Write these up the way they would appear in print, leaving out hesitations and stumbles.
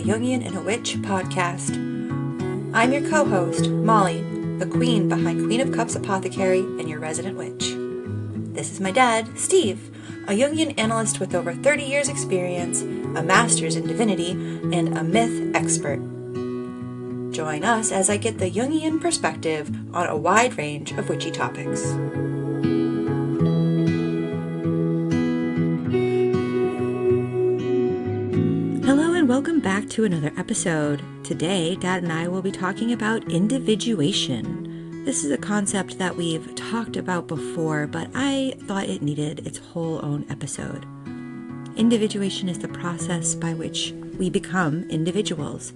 Jungian and a Witch podcast. I'm your co-host, Molly, the queen behind Queen of Cups Apothecary and your resident witch. This is my dad, Steve, a Jungian analyst with over 30 years experience, a master's in divinity, and a myth expert. Join us as I get the Jungian perspective on a wide range of witchy topics. Hello and welcome back to another episode. Today, Dad and I will be talking about individuation. This is a concept that we've talked about before, but I thought it needed its whole own episode. Individuation is the process by which we become individuals,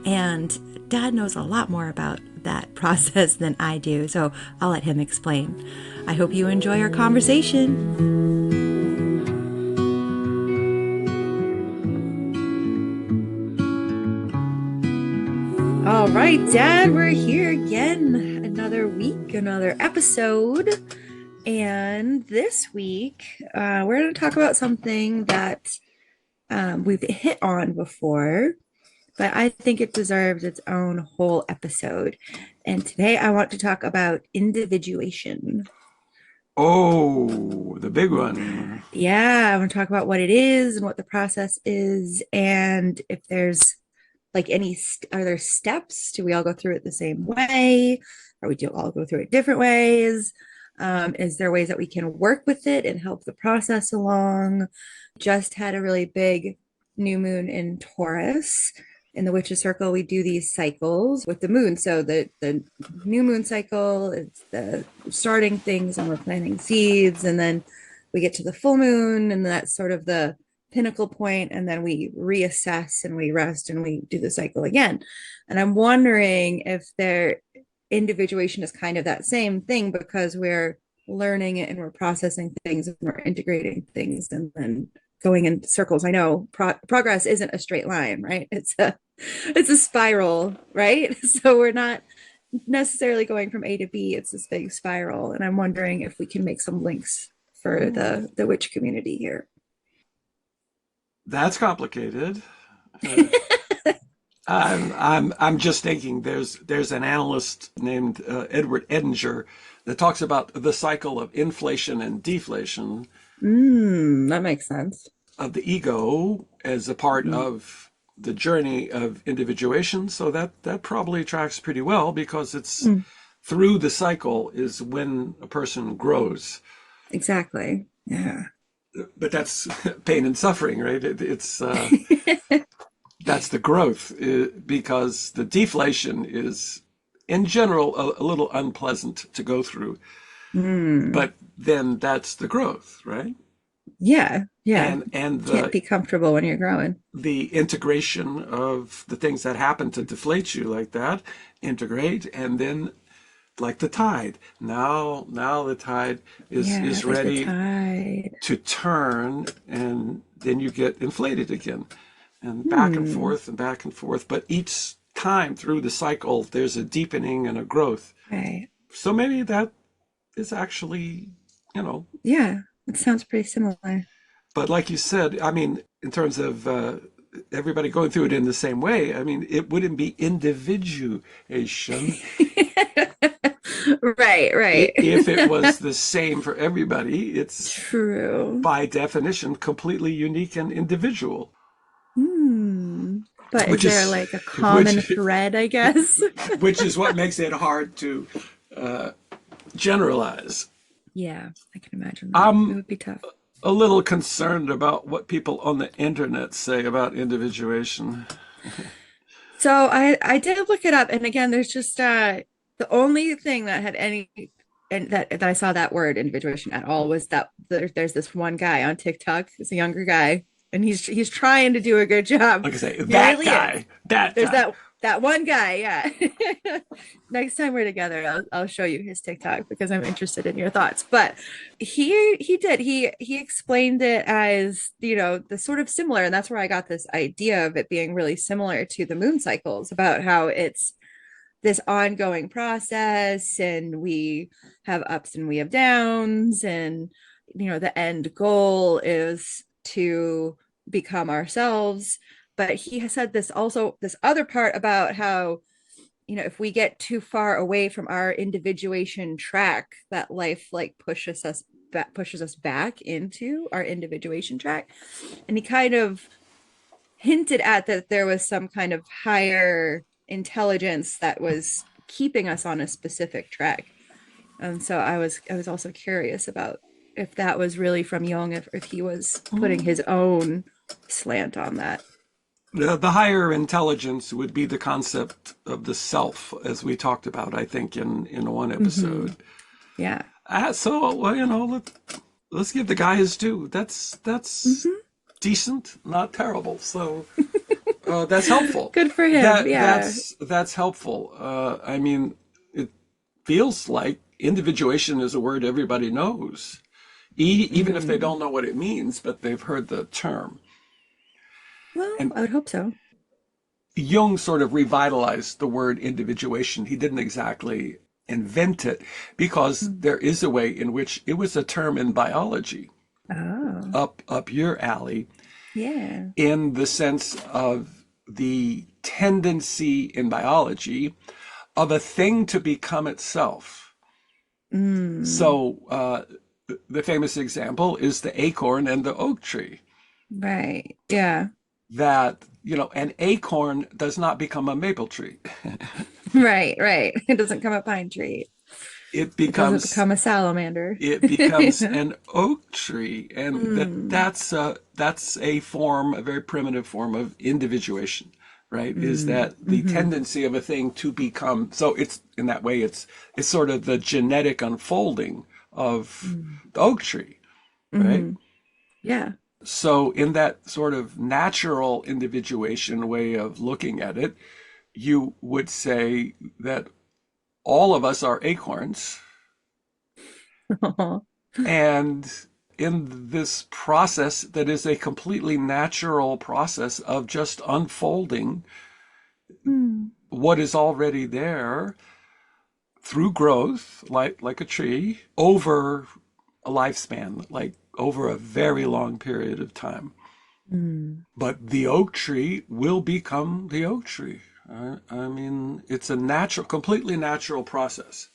and Dad knows a lot more about that process than I do, so I'll let him explain. I hope you enjoy our conversation. All right, Dad, we're here again. Another week, another episode. And this week, we're going to talk about something that we've hit on before, but I think it deserves its own whole episode. And today I want to talk about individuation. Oh, the big one. Yeah, I want to talk about what it is and what the process is, and if there's are there steps? Do we all go through it the same way? Or we do all go through it different ways? Is there ways that we can work with it and help the process along? Just had a really big new moon in Taurus. In the Witches Circle, we do these cycles with the moon. So the new moon cycle is the starting things and we're planting seeds. And then we get to the full moon, and that's sort of the pinnacle point, and then we reassess and we rest and we do the cycle again. And I'm wondering if their individuation is kind of that same thing, because we're learning it and we're processing things and we're integrating things and then going in circles. I know progress isn't a straight line, right? It's a spiral, right? So we're not necessarily going from A to B. It's this big spiral, and I'm wondering if we can make some links for the witch community here. That's complicated. I'm just thinking there's an analyst named Edward Edinger that talks about the cycle of inflation and deflation. That makes sense. Of the ego as a part of the journey of individuation. So that probably tracks pretty well, because it's through the cycle is when a person grows. Exactly. Yeah. But that's pain and suffering, right? It's that's the growth, because the deflation is, in general, a little unpleasant to go through. But then that's the growth, right? Yeah, yeah. And Can't be comfortable when you're growing. The integration of the things that happen to deflate you like that, integrate, and then like the tide. Now the tide is ready to turn, and then you get inflated again, and back and forth and back and forth. But each time through the cycle, there's a deepening and a growth. Right. So maybe that is actually, Yeah, it sounds pretty similar. But like you said, I mean, in terms of everybody going through it in the same way, I mean, it wouldn't be individuation. Right. If it was the same for everybody, it's true. By definition, completely unique and individual. But is there like a common thread, I guess? Which is what makes it hard to generalize. Yeah, I can imagine that. It would be tough. A little concerned about what people on the internet say about individuation. So I did look it up, and again, there's just the only thing that had any, and that I saw that word individuation at all, was that there's this one guy on TikTok. He's a younger guy, and he's trying to do a good job. Like I say, that guy. There's that one guy, yeah. Next time we're together, I'll show you his TikTok, because I'm interested in your thoughts. But he explained it as, the sort of similar, and that's where I got this idea of it being really similar to the moon cycles, about how it's this ongoing process, and we have ups and we have downs, and the end goal is to become ourselves, but he has said this also, this other part about how, if we get too far away from our individuation track, that life like pushes us back into our individuation track. And he kind of hinted at that there was some kind of higher intelligence that was keeping us on a specific track. And so I was also curious about if that was really from Jung, if he was putting his own slant on that. The higher intelligence would be the concept of the self, as we talked about, I think, in one Mm-hmm. episode. Yeah. So, well, let's give the guy his due. That's Mm-hmm. decent, not terrible. So that's helpful. Good for him. That Yeah. that's helpful. I mean, it feels like individuation is a word everybody knows, even if they Mm. don't know what it means, but they've heard the term. Well, And I would hope so. Jung sort of revitalized the word individuation. He didn't exactly invent it because Mm. there is a way in which it was a term in biology, Oh, up your alley, yeah. in the sense of the tendency in biology of a thing to become itself. Mm. So the famous example is the acorn and the oak tree. Right. Yeah. That, an acorn does not become a maple tree. Right, right. It doesn't come a pine tree. It It doesn't becomes become a salamander. it becomes an oak tree, and Mm. that's a form, a very primitive form of individuation, right? Is Mm. that the Hmm. tendency of a thing to become, so it's in that way, it's sort of the genetic unfolding of Mm. the oak tree, right? Hmm. Yeah. So in that sort of natural individuation way of looking at it, you would say that all of us are acorns. And in this process, that is a completely natural process of just unfolding Mm. what is already there through growth, like a tree, over a lifespan, like over a very long period of time. Mm. But the oak tree will become the oak tree. I mean, it's a natural, completely natural process.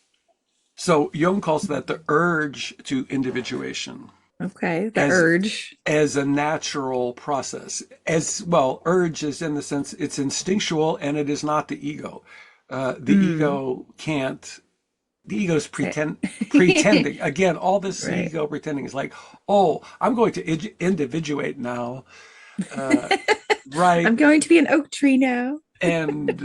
So Jung calls that the urge to individuation. Okay. The as urge. as a natural process. As well, urge is in the sense it's instinctual and it is not the ego. The Mm. ego can't. The ego's Say. pretending again. All this Right. ego pretending is like, oh, I'm going to individuate now, right? I'm going to be an oak tree now. And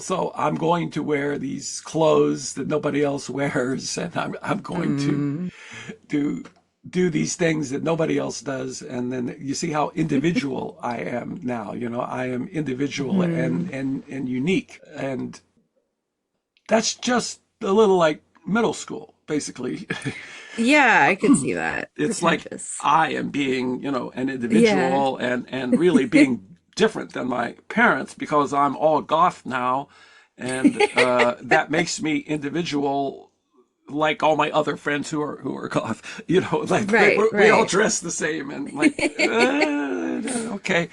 so I'm going to wear these clothes that nobody else wears, and I'm going to Mm. do do these things that nobody else does. And then you see how individual I am now. I am individual and Hmm. and unique, and that's just a little like middle school, basically. Yeah, I could see that. It's like Pretentious. I am being, an Yeah. individual and really being different than my parents because I'm all goth now, and that makes me individual like all my other friends who are goth, like Right, we all right. dress the same and like, okay,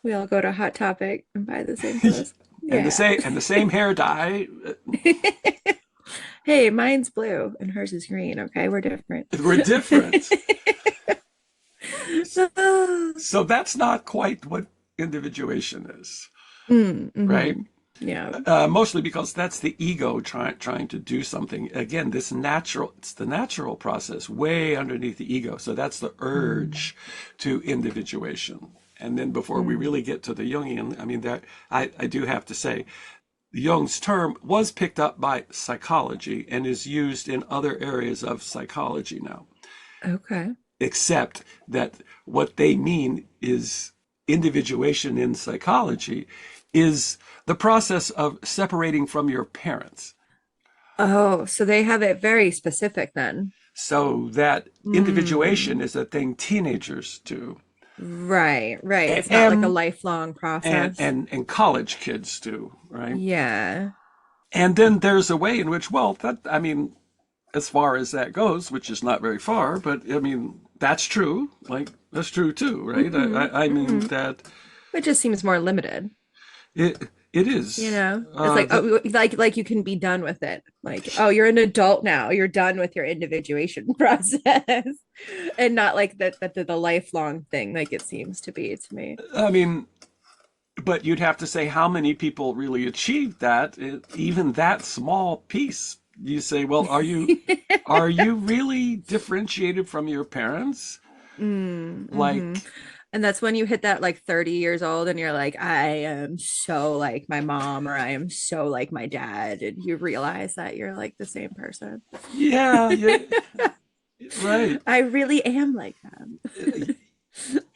We all go to Hot Topic and buy the same clothes. and the Yeah. same hair dye. Hey, mine's blue and hers is green. Okay, we're different. We're different, so that's not quite what individuation is, right? Mm-hmm. Yeah. Mostly because that's the ego trying to do something. Again, it's the natural process way underneath the ego. So that's the Mm. urge to individuation. And then before we Mm. really get to the Jungian, I mean, that I do have to say, Jung's term was picked up by psychology and is used in other areas of psychology now, Okay. except that what they mean is individuation in psychology is the process of separating from your parents. Oh, so they have it very specific then. So that individuation Mm. is a thing teenagers do, Right, right. It's not like a and lifelong and process. and, and college kids do, right? Yeah. And then there's a way in which, well, that I mean, as far as that goes, which is not very far, but I mean, that's true. Like that's true too, right? Hmm. I mean Hmm. that. It just seems more limited. It is. It's like, The oh, like you can be done with it. Like, oh, you're an adult now. You're done with your individuation process, and not like the lifelong thing, like it seems to be to me. I mean, but you'd have to say how many people really achieved that, even that small piece. You say, well, are you really differentiated from your parents? Mm-hmm. Like, And that's when you hit that like 30 years old and you're like, I am so like my mom or I am so like my dad. And you realize that you're like the same person. yeah, yeah, right. I really am like them.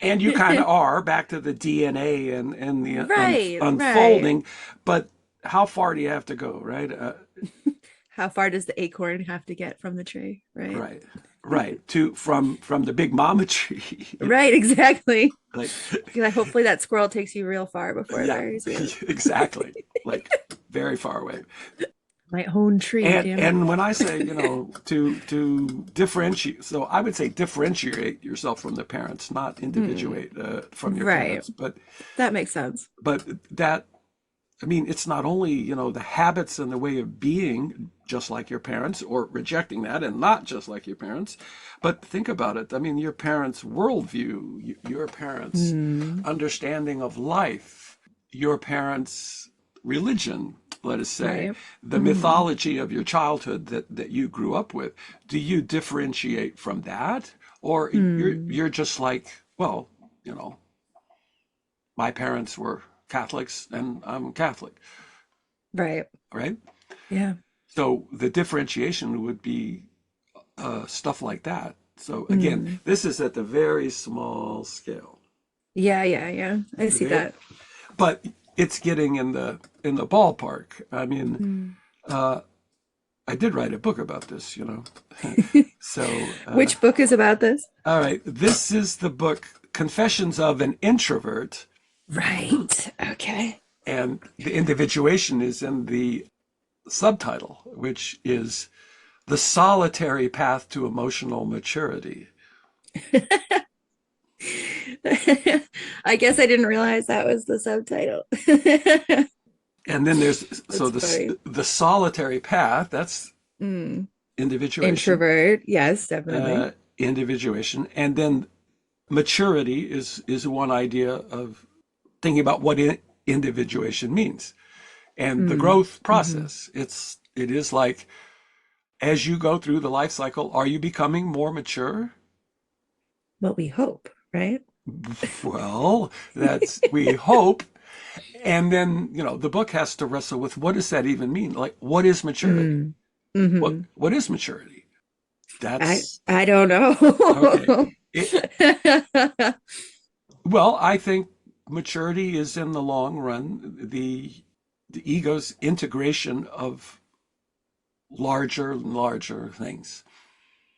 And you kind of are back to the DNA and the Right, right. unfolding, but how far do you have to go, right? How far does the acorn have to get from the tree? Right. Right, right. To from the big mama tree, Right, exactly. like Hopefully that squirrel takes you real far before it yeah, buries you. exactly, like very far away. My own tree, damn it. And when I say, to differentiate, so I would say differentiate yourself from the parents, not Hmm. individuate from your Right. parents. That makes sense. But that, I mean, it's not only, the habits and the way of being just like your parents, or rejecting that and not just like your parents, but think about it. I mean, your parents' worldview, your parents' Hmm. understanding of life, your parents' religion, let us say, Right. the Hmm. mythology of your childhood that you grew up with. Do you differentiate from that? Or Hmm. you're just like, well, you know, my parents were Catholics and I'm Catholic, Right. right? Yeah. So the differentiation would be stuff like that. So again, Hmm. this is at the very small scale, Yeah, yeah, yeah. I see okay? that. But it's getting in the ballpark. I mean, Hmm. I did write a book about this, So, Which book is about this? all right, this is the book Confessions of an Introvert, Right. Okay. and the individuation is in the subtitle, which is The Solitary Path to Emotional Maturity. I guess I didn't realize that was the subtitle. And then there's, so That's funny. the solitary path, that's Mm. individuation, Introvert. Yes, definitely. individuation. And then maturity is one idea of thinking about what individuation means. And the Mm. growth Hmm. process, it is like, as you go through the life cycle, are you becoming more mature? What we hope, right? Well, that's, we hope. And then, the book has to wrestle with, what does that even mean? Like, what is maturity? Mm. Hmm. What is maturity? That's I don't okay. know. Well, I think maturity is, in the long run, the ego's integration of larger and larger things,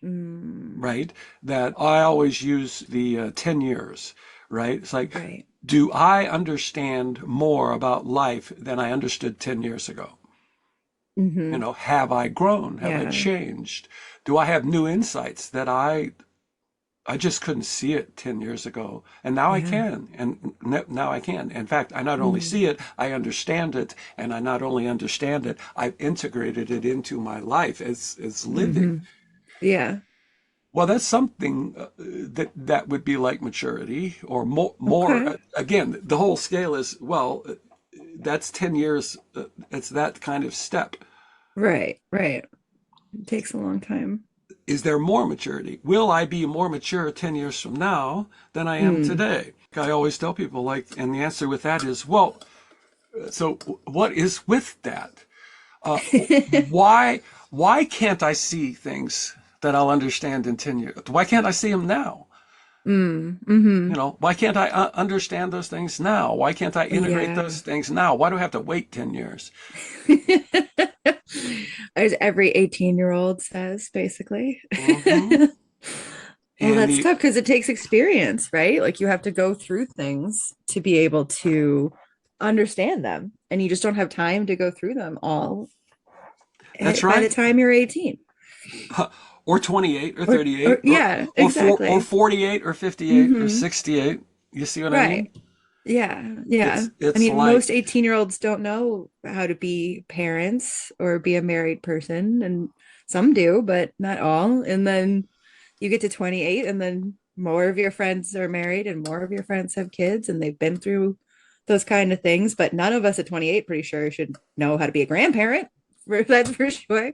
Mm. right? That I always use the 10 years, right? It's like, Right. do I understand more about life than I understood 10 years ago? Hmm. Have I grown? Have I Yeah. changed? Do I have new insights that I just couldn't see it 10 years ago. And now I Yeah. can. And now I can. In fact, I not only Mm. see it, I understand it. And I not only understand it, I've integrated it into my life as living. Hmm. Yeah. Well, that's something that would be like maturity, or more Okay. again, the whole scale is, well, that's 10 years. It's that kind of step. Right. Right. It takes a long time. Is there more maturity? Will I be more mature 10 years from now than I am Mm. today? I always tell people, like, and the answer with that is, well, so what is with that? Uh, why, why can't I see things that I'll understand in 10 years? Why can't I see them now? Mm. Hmm. Why can't I understand those things now? Why can't I integrate Yeah. those things now? Why do I have to wait 10 years? As every 18-year-old says, basically. Hmm. Well, And that's the tough because it takes experience, right? Like you have to go through things to be able to understand them, and you just don't have time to go through them all That's by the right. time you're 18. Or 28 or Or 38 yeah, or exactly. 48 or 58 or Hmm. 68. You see what I Right. mean? Yeah, yeah. I It's mean, like, most 18-year-olds don't know how to be parents or be a married person, and some do, but not all. And then you get to 28, and then more of your friends are married and more of your friends have kids, and they've been through those kind of things. But none of us at 28, pretty sure, should know how to be a grandparent. That's for sure.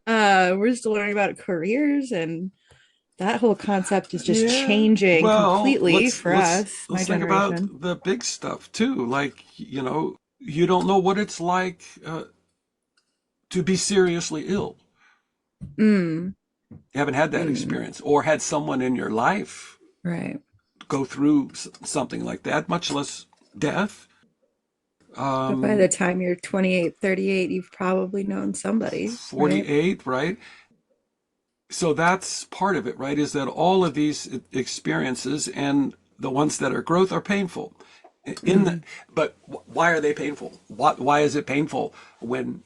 We're still learning about careers, and that whole concept is just yeah, changing well, completely for us, my let's think about generation. the big stuff too. Like, you don't know what it's like to be seriously ill. Mm, You haven't had that mm, experience or had someone in your life right. go through something like that, much less death. But by the time you're 28, 38, you've probably known somebody, right? 48, right? So that's part of it, right? Is that all of these experiences and the ones that are growth are painful. In the, Mm, but why are they painful? Why is it painful when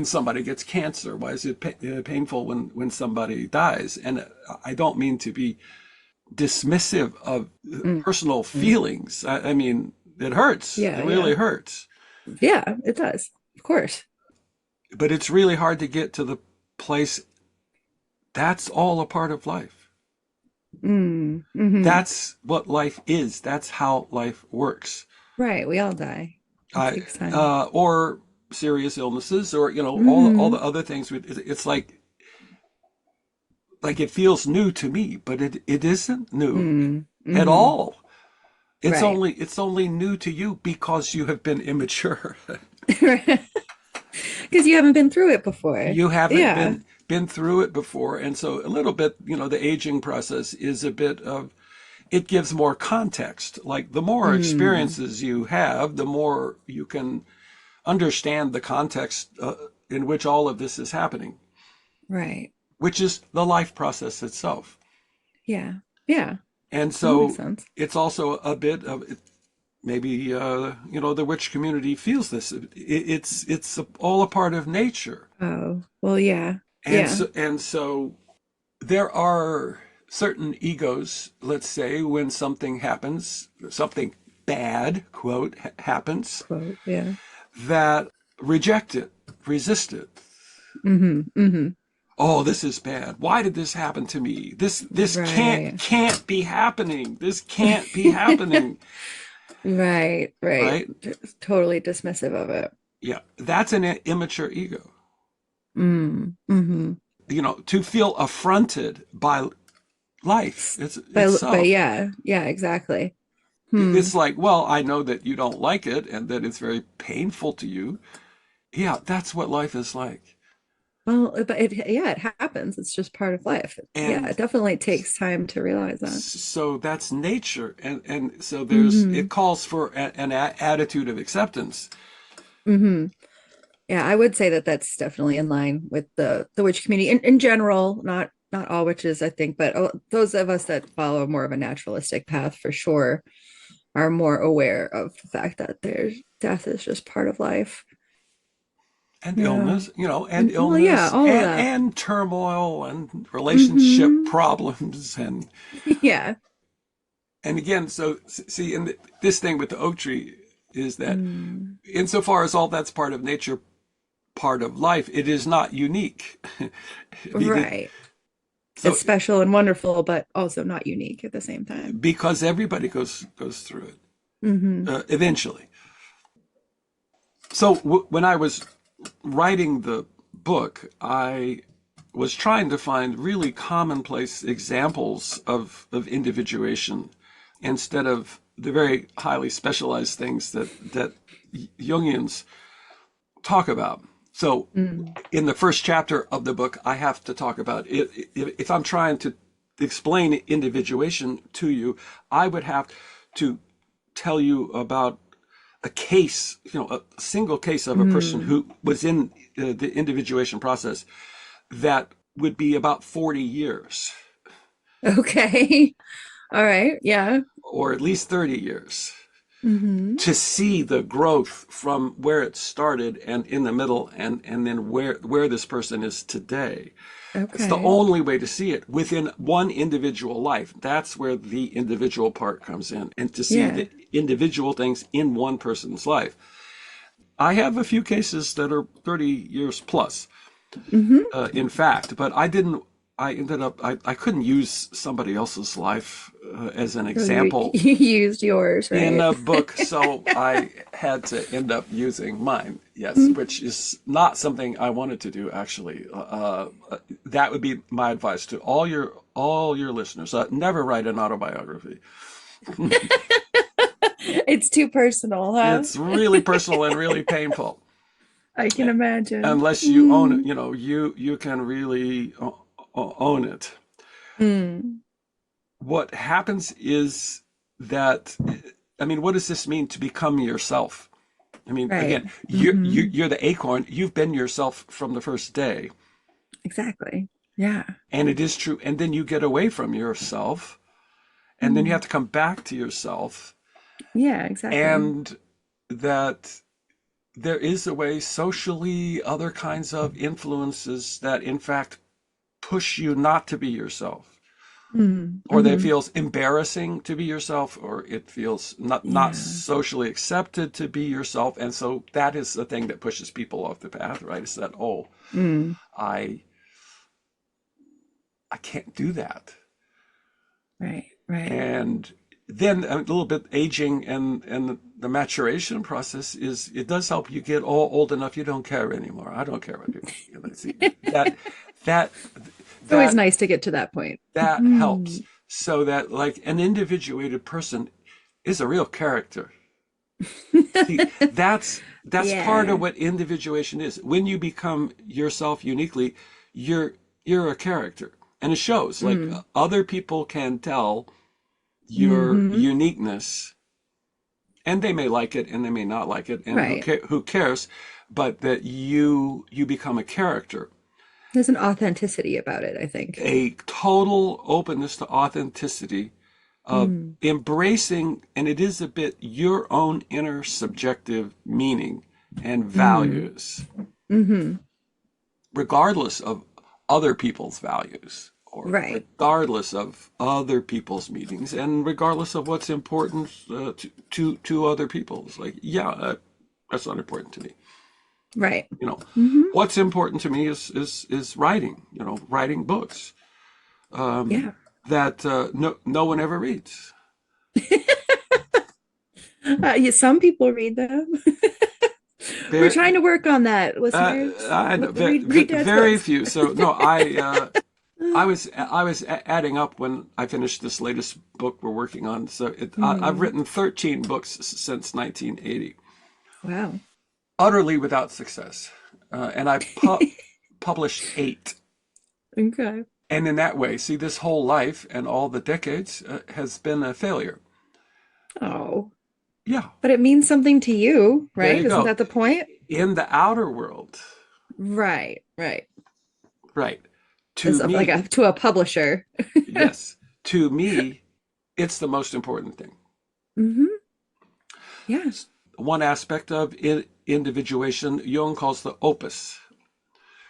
somebody gets cancer? Why is it painful when somebody dies? And I don't mean to be dismissive of mm, personal mm. feelings. I mean, it hurts. It Yeah, yeah. really hurts. Yeah, it does. Of course. But it's really hard to get to the place that's all a part of life. Mm, hmm. That's what life is. That's how life works. Right. We all die. It I takes time. or serious illnesses, or all Hmm. the other things. It's like it feels new to me, but it isn't new Mm, at hmm. all. Right. It's only new to you because you have been immature. Because you haven't been through it before. You haven't Yeah. been through it before, and so a little bit, the aging process is a bit of, it gives more context. Like the more Mm, experiences you have, the more you can understand the context in which all of this is happening, right. which is the life process itself. Yeah. Yeah. And That makes so sense. it's also a bit of, maybe the witch community feels this. It's all a part of nature, Oh, well, yeah. and Yeah. so there are certain egos. Let's say when something happens, something bad quote happens, Quote. Yeah. that reject it, resist it. Hmm. Hmm. Oh, this is bad. Why did this happen to me? This Right. can't be happening. This can't be happening. Right. Right. Right? Totally dismissive of it. Yeah, that's an immature ego. Mm, hmm. To feel affronted by life But itself. yeah, yeah, exactly. Hmm. It's like, well, I know that you don't like it and that it's very painful to you. Yeah, that's what life is like. Well, but yeah, it happens. It's just part of life. Yeah, And it definitely takes time to realize that. so that's nature. And so it Hmm. calls for an attitude of acceptance. Hmm. Yeah, I would say that that's definitely in line with the witch community in general, not all witches, I think, but those of us that follow more of a naturalistic path for sure are more aware of the fact that there's death is just part of life. And Yeah. illness, and And well, yeah, illness all of that. and turmoil and relationship Hmm. problems Yeah. and again, so see, and this thing with the oak tree is that Mm. insofar as all that's part of nature, part of life, it is not unique. because Right. so It's special and wonderful, but also not unique at the same time. because everybody goes through it Hmm. eventually. So when I was writing the book, I was trying to find really commonplace examples of individuation instead of the very highly specialized things that Jungians talk about. So Mm. in the first chapter of the book, I have to talk about it. If I'm trying to explain individuation to you, I would have to tell you about a case, a single case of a person Mm. who was in the individuation process that would be about 40 years Okay. All right. Yeah. or at least 30 years. Mm-hmm. to see the growth from where it started and in the middle and then where this person is today. It's the Okay. only way to see it within one individual life. That's where the individual part comes in, and to see Yeah. the individual things in one person's life. I have a few cases that are 30 years plus, Mm-hmm. in fact, but I didn't. I ended up, I couldn't use somebody else's life as an So you example you used yours, in right? a book, so I had to end up using mine. Yes, Mhm. which is not something I wanted to do. Actually, that would be my advice to all your listeners: never write an autobiography. It's too personal, huh? It's really personal and really painful. I can imagine. Unless you own it, Mm. you can really own it. Mm. What happens is that, I mean, what does this mean to become yourself? I mean, Right. again, Mm-hmm. you're the acorn. You've been yourself from the first day, Exactly. Yeah. and it is true. And then you get away from yourself, and then you have Mm. to come back to yourself, Yeah, exactly. and that there is a way socially, other kinds of influences that, in fact, push you not to be yourself, Mm. or that it Mm-hmm. feels embarrassing to be yourself, or it feels not Yeah. socially accepted to be yourself. And so that is the thing that pushes people off the path, right? Is that, oh, Mm. I I can't do that. Right. Right. And then a little bit aging and the maturation process is, it does help you get all old enough you don't care anymore. I don't care what people see. That that It's always that nice to get to that point. that helps, Mm. so that like an individuated person is a real character. See, that's part of Yeah. what individuation is. When you become yourself uniquely, you're you're a character. And it shows. Like, Mm. other people can tell your Mm-hmm. uniqueness, and they may like it and they may not like it, and Right. who cares, but that you become a character. There's an authenticity about it, I think. A total openness to authenticity, of Mm. embracing, and it is a bit your own inner subjective meaning and Mm. values, Mm-hmm. regardless of other people's values, or Right. regardless of other people's meetings, and regardless of what's important to other people's. Like, yeah, that's not important to me. Right. You know, Mm-hmm. what's important to me is writing. You know, writing books Yeah. that no one ever reads. Yeah, some people read them. We're Very, trying to work on that, listeners. I know, Read Dad's very books. few. So no, I was adding up when I finished this latest book we're working on. So I've Mm. written 13 books since 1980, Wow. utterly without success, and I published 8. Okay. And in that way, see, this whole life and all the decades has been a failure. Oh, Yeah, but it means something to you, there right? you Isn't go. that the point? In the outer world, Right. Right. right? To As of like me, to a publisher. yes, to me, it's the most important thing. Hmm. Yeah. One aspect of individuation Jung calls the opus,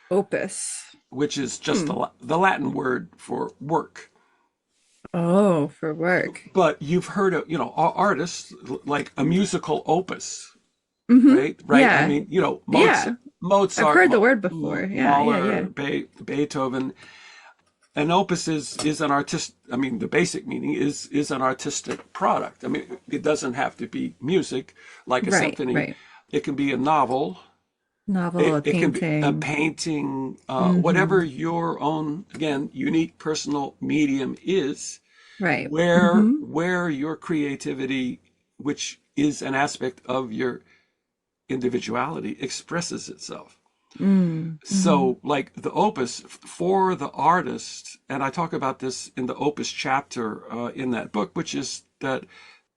Opus. which is just Hmm. the Latin word for work. Oh, for work. But you've heard of, artists like a musical opus, Hmm. right? Right. I Yeah. mean, Yeah. I've Mozart, heard the word before. Yeah. Yeah. Mahler, Yeah. Beethoven. An opus is an artist. I mean, the basic meaning is an artistic product. I mean, it doesn't have to be music like a Right. symphony. Right. It can be a novel. Novel, a It can be a painting. painting, whatever Hmm. your own, again, unique personal medium is, Right. Hmm. where your creativity, which is an aspect of your individuality, expresses itself. Mm. Hmm. So, like the opus for the artist, and I talk about this in the opus chapter in that book, which is that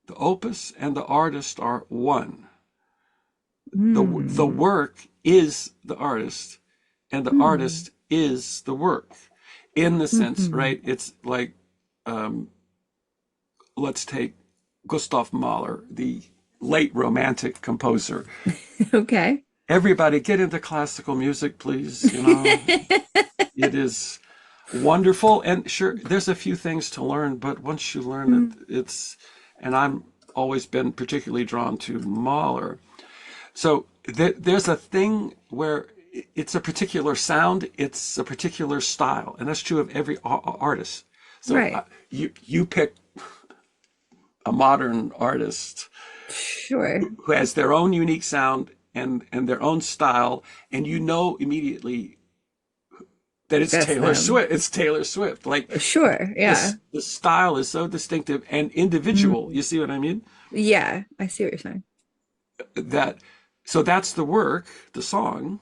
the opus and the artist are one. The Mm. work is the artist, and the Mm. artist is the work. In the sense, Hmm. right? It's like, let's take Gustav Mahler, the late romantic composer. Okay. Everybody get into classical music, please. You know, it is wonderful. And sure, there's a few things to learn, but once you learn it, it's, and I'm always been particularly drawn to Mahler. So there's a thing where it's a particular sound, it's a particular style, and that's true of every artist. So Right. you pick a modern artist Sure. who has their own unique sound and their own style, and you know immediately that it's That's Taylor them. Swift. It's Taylor Swift. Like Sure. Yeah. the style is so distinctive and individual. Mm. You see what I mean? Yeah. I see what you're saying. That so that's the work, the song,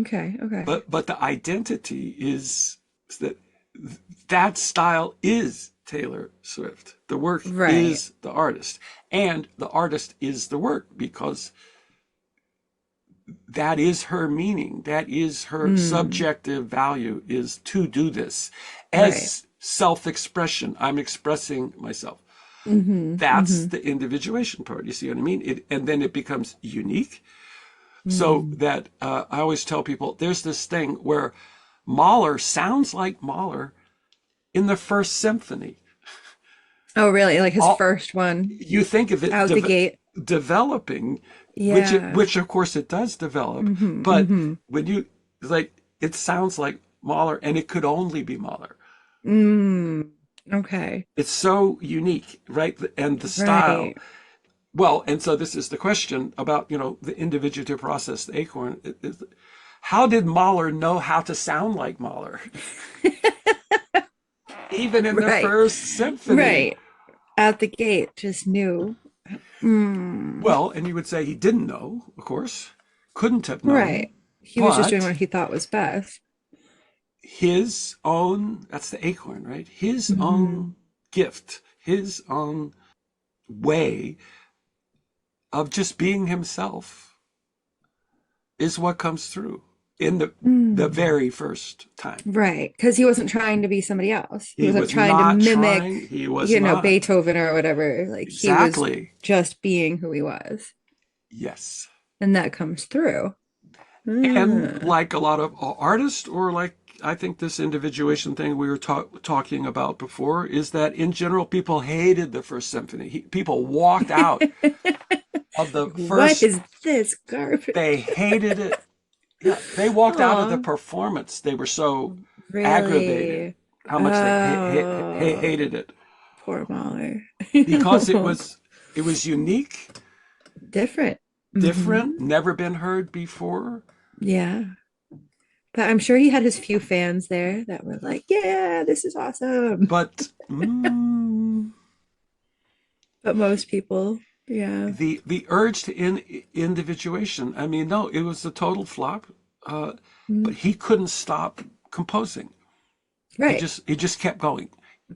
Okay. Okay. but the identity is that that style is Taylor Swift. The work Right. is the artist, and the artist is the work because that is her meaning. That is her Mm. subjective value is to do this Right. as self-expression. I'm expressing myself. Mm-hmm. That's Mm-hmm. the individuation part. You see what I mean? And then it becomes unique. So Mm. that I always tell people there's this thing where Mahler sounds like Mahler in the first symphony. Oh, really? Like his All, first one you think of it out the gate. developing, Yeah. which of course it does develop, Mm-hmm. but Mm-hmm. when you like, it sounds like Mahler, and it could only be Mahler. Mm. Okay. It's so unique, right? And the style. Right. Well, and so this is the question about the individuative process, the acorn. How did Mahler know how to sound like Mahler, even in the Right. first symphony? Right. Out the gate, just knew. Mm. Well, and you would say he didn't know, of course, couldn't have known, Right. He was just doing but what he thought was best. his own, that's the acorn, right? His Mm-hmm. own gift, his own way of just being himself is what comes through in the Mm. very first time. Right. Because he wasn't trying to be somebody else. He He wasn't was trying to not mimic, trying, he was not. Beethoven or whatever. Like he was Exactly. just being who he was. Yes. And that comes through. And Mm. like a lot of artists, or like I think this individuation thing we were talking about before, is that in general, people hated the first symphony. People walked out of the What first, is this they garbage? hated it. Yeah, they walked out of the Oh, performance. They were so aggravated really? how much they Oh, hated it poor Mahler. because it was unique, Different. Hmm. different, never been heard before. Yeah. But I'm sure he had his few fans there that were like, yeah, this is awesome. But But most people, yeah. the urge to individuation. I mean, no, it was a total flop. Uh, Mm. but he couldn't stop composing. He Right. just he just kept going,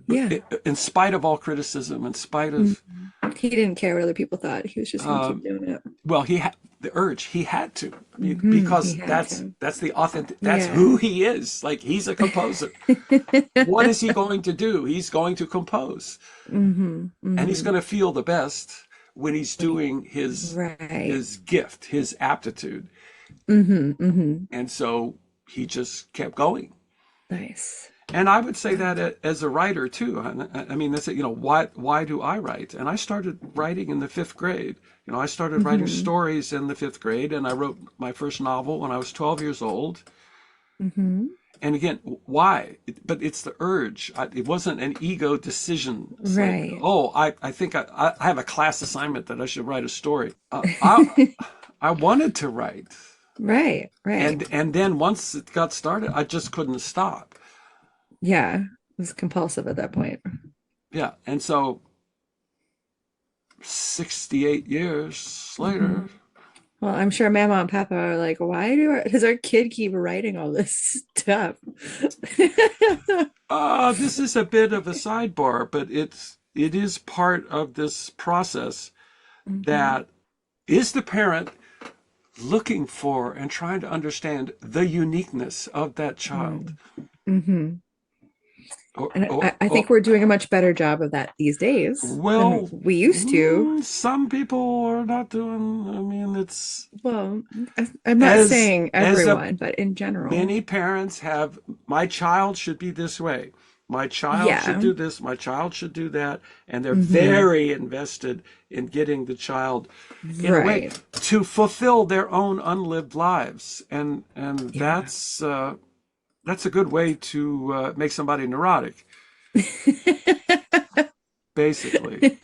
Yeah. in spite of all criticism, in spite Mhm. of He didn't care what other people thought. He was just going to keep um, doing it. well, he had the urge. He had to. I mean, He because had that's to. that's the authentic. That's Yeah. who he is. Like he's a composer. What is he going to do? He's going to compose, Hmm. and he's Hmm. going to feel the best when he's doing Right. his gift, his aptitude. Hmm. Hmm. And so he just kept going. Nice. And I would say That. that as a writer too. I mean, that's it. Why do I write? And I started writing in the fifth grade. I started writing Hmm. stories in the fifth grade, and I wrote my first novel when I was 12 years old. Hmm. And again, why? But it's the urge. It wasn't an ego decision. It's like, Right. oh, I think I have a class assignment that I should write a story. I wanted to write, Right. Right. and then once it got started, I just couldn't stop. Yeah. It was compulsive at that point. Yeah, and so 68 years Hmm. later, Well, I'm sure Mama and Papa are like, why does our kid keep writing all this stuff? this is a bit of a sidebar, but it is part of this process Hmm. that is the parent looking for and trying to understand the uniqueness of that child. Hmm. And I think or we're doing a much better job of that these days than well, we used to. some people are not doing. I mean, it's Well, I'm not as saying as a everyone, but in general. many parents have. My child should be this way. My child should Yeah. do this. My child should do that, and they're Hmm. very invested in getting the child, in a way, Right. to fulfill their own unlived lives, and Yeah. that's a good way to make somebody neurotic, basically.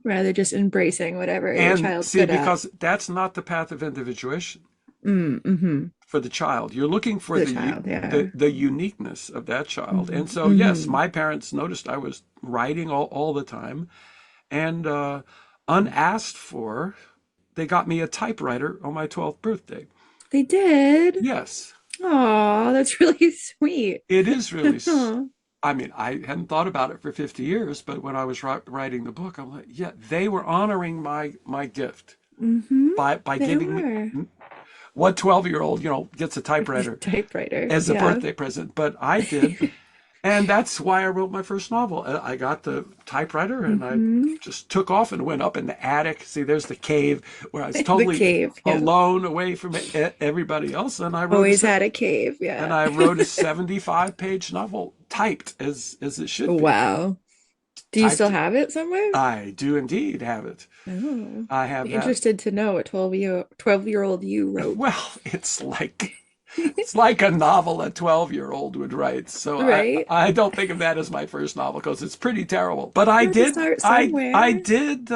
Rather just embracing whatever your And child's see, good at. because that's not the path of individuation Mm-hmm. for the child. You're looking for For the child, yeah. the uniqueness of that child. And so, yes, Mm-hmm. my parents noticed I was writing all the time, and unasked for, they got me a typewriter on my 12th birthday. They did. Yes, Oh, that's really sweet. it is really. Oh. I mean, I hadn't thought about it for 50 years, but when I was writing the book, I'm like, yeah, they were honoring my gift Mm-hmm. by They giving me. were. What 12-year-old, gets a typewriter Typewriter. as a Yeah. birthday present? But I did. And that's why I wrote my first novel. I got the typewriter and I Mm-hmm. just took off and went up in the attic. See, there's the cave where I was The totally cave. Yeah. alone, away from everybody else. Always had a cave. And Yeah. I wrote a 75-page novel, typed as it should be. Wow. Do you still Typed. have it somewhere? I do indeed have it. Oh. I have Be that. interested to know what 12-year-old you wrote. Well, it's like a novel a 12-year-old would write. So I Right? I don't think of that as my first novel because it's pretty terrible. But You had to start I somewhere. did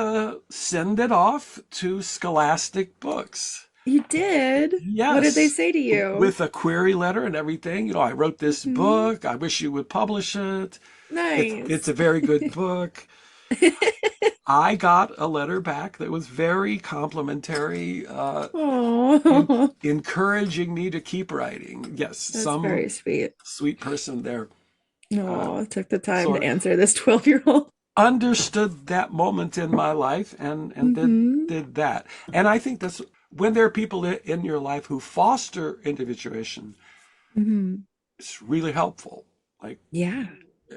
send it off to Scholastic Books. You did. What did they Yes, say to you? with a query letter and everything. I wrote this Hmm. book. I wish you would publish it. It's Nice. a very good book. I got a letter back that was very complimentary, Oh, encouraging me to keep writing. Yes, that's some very sweet. sweet person there uh, Oh, took the time to sort of answer this 12-year-old. understood that moment in my life and Hmm. did that. And I think that's when there are people in your life who foster individuation, Hmm. it's really helpful. Like Yeah.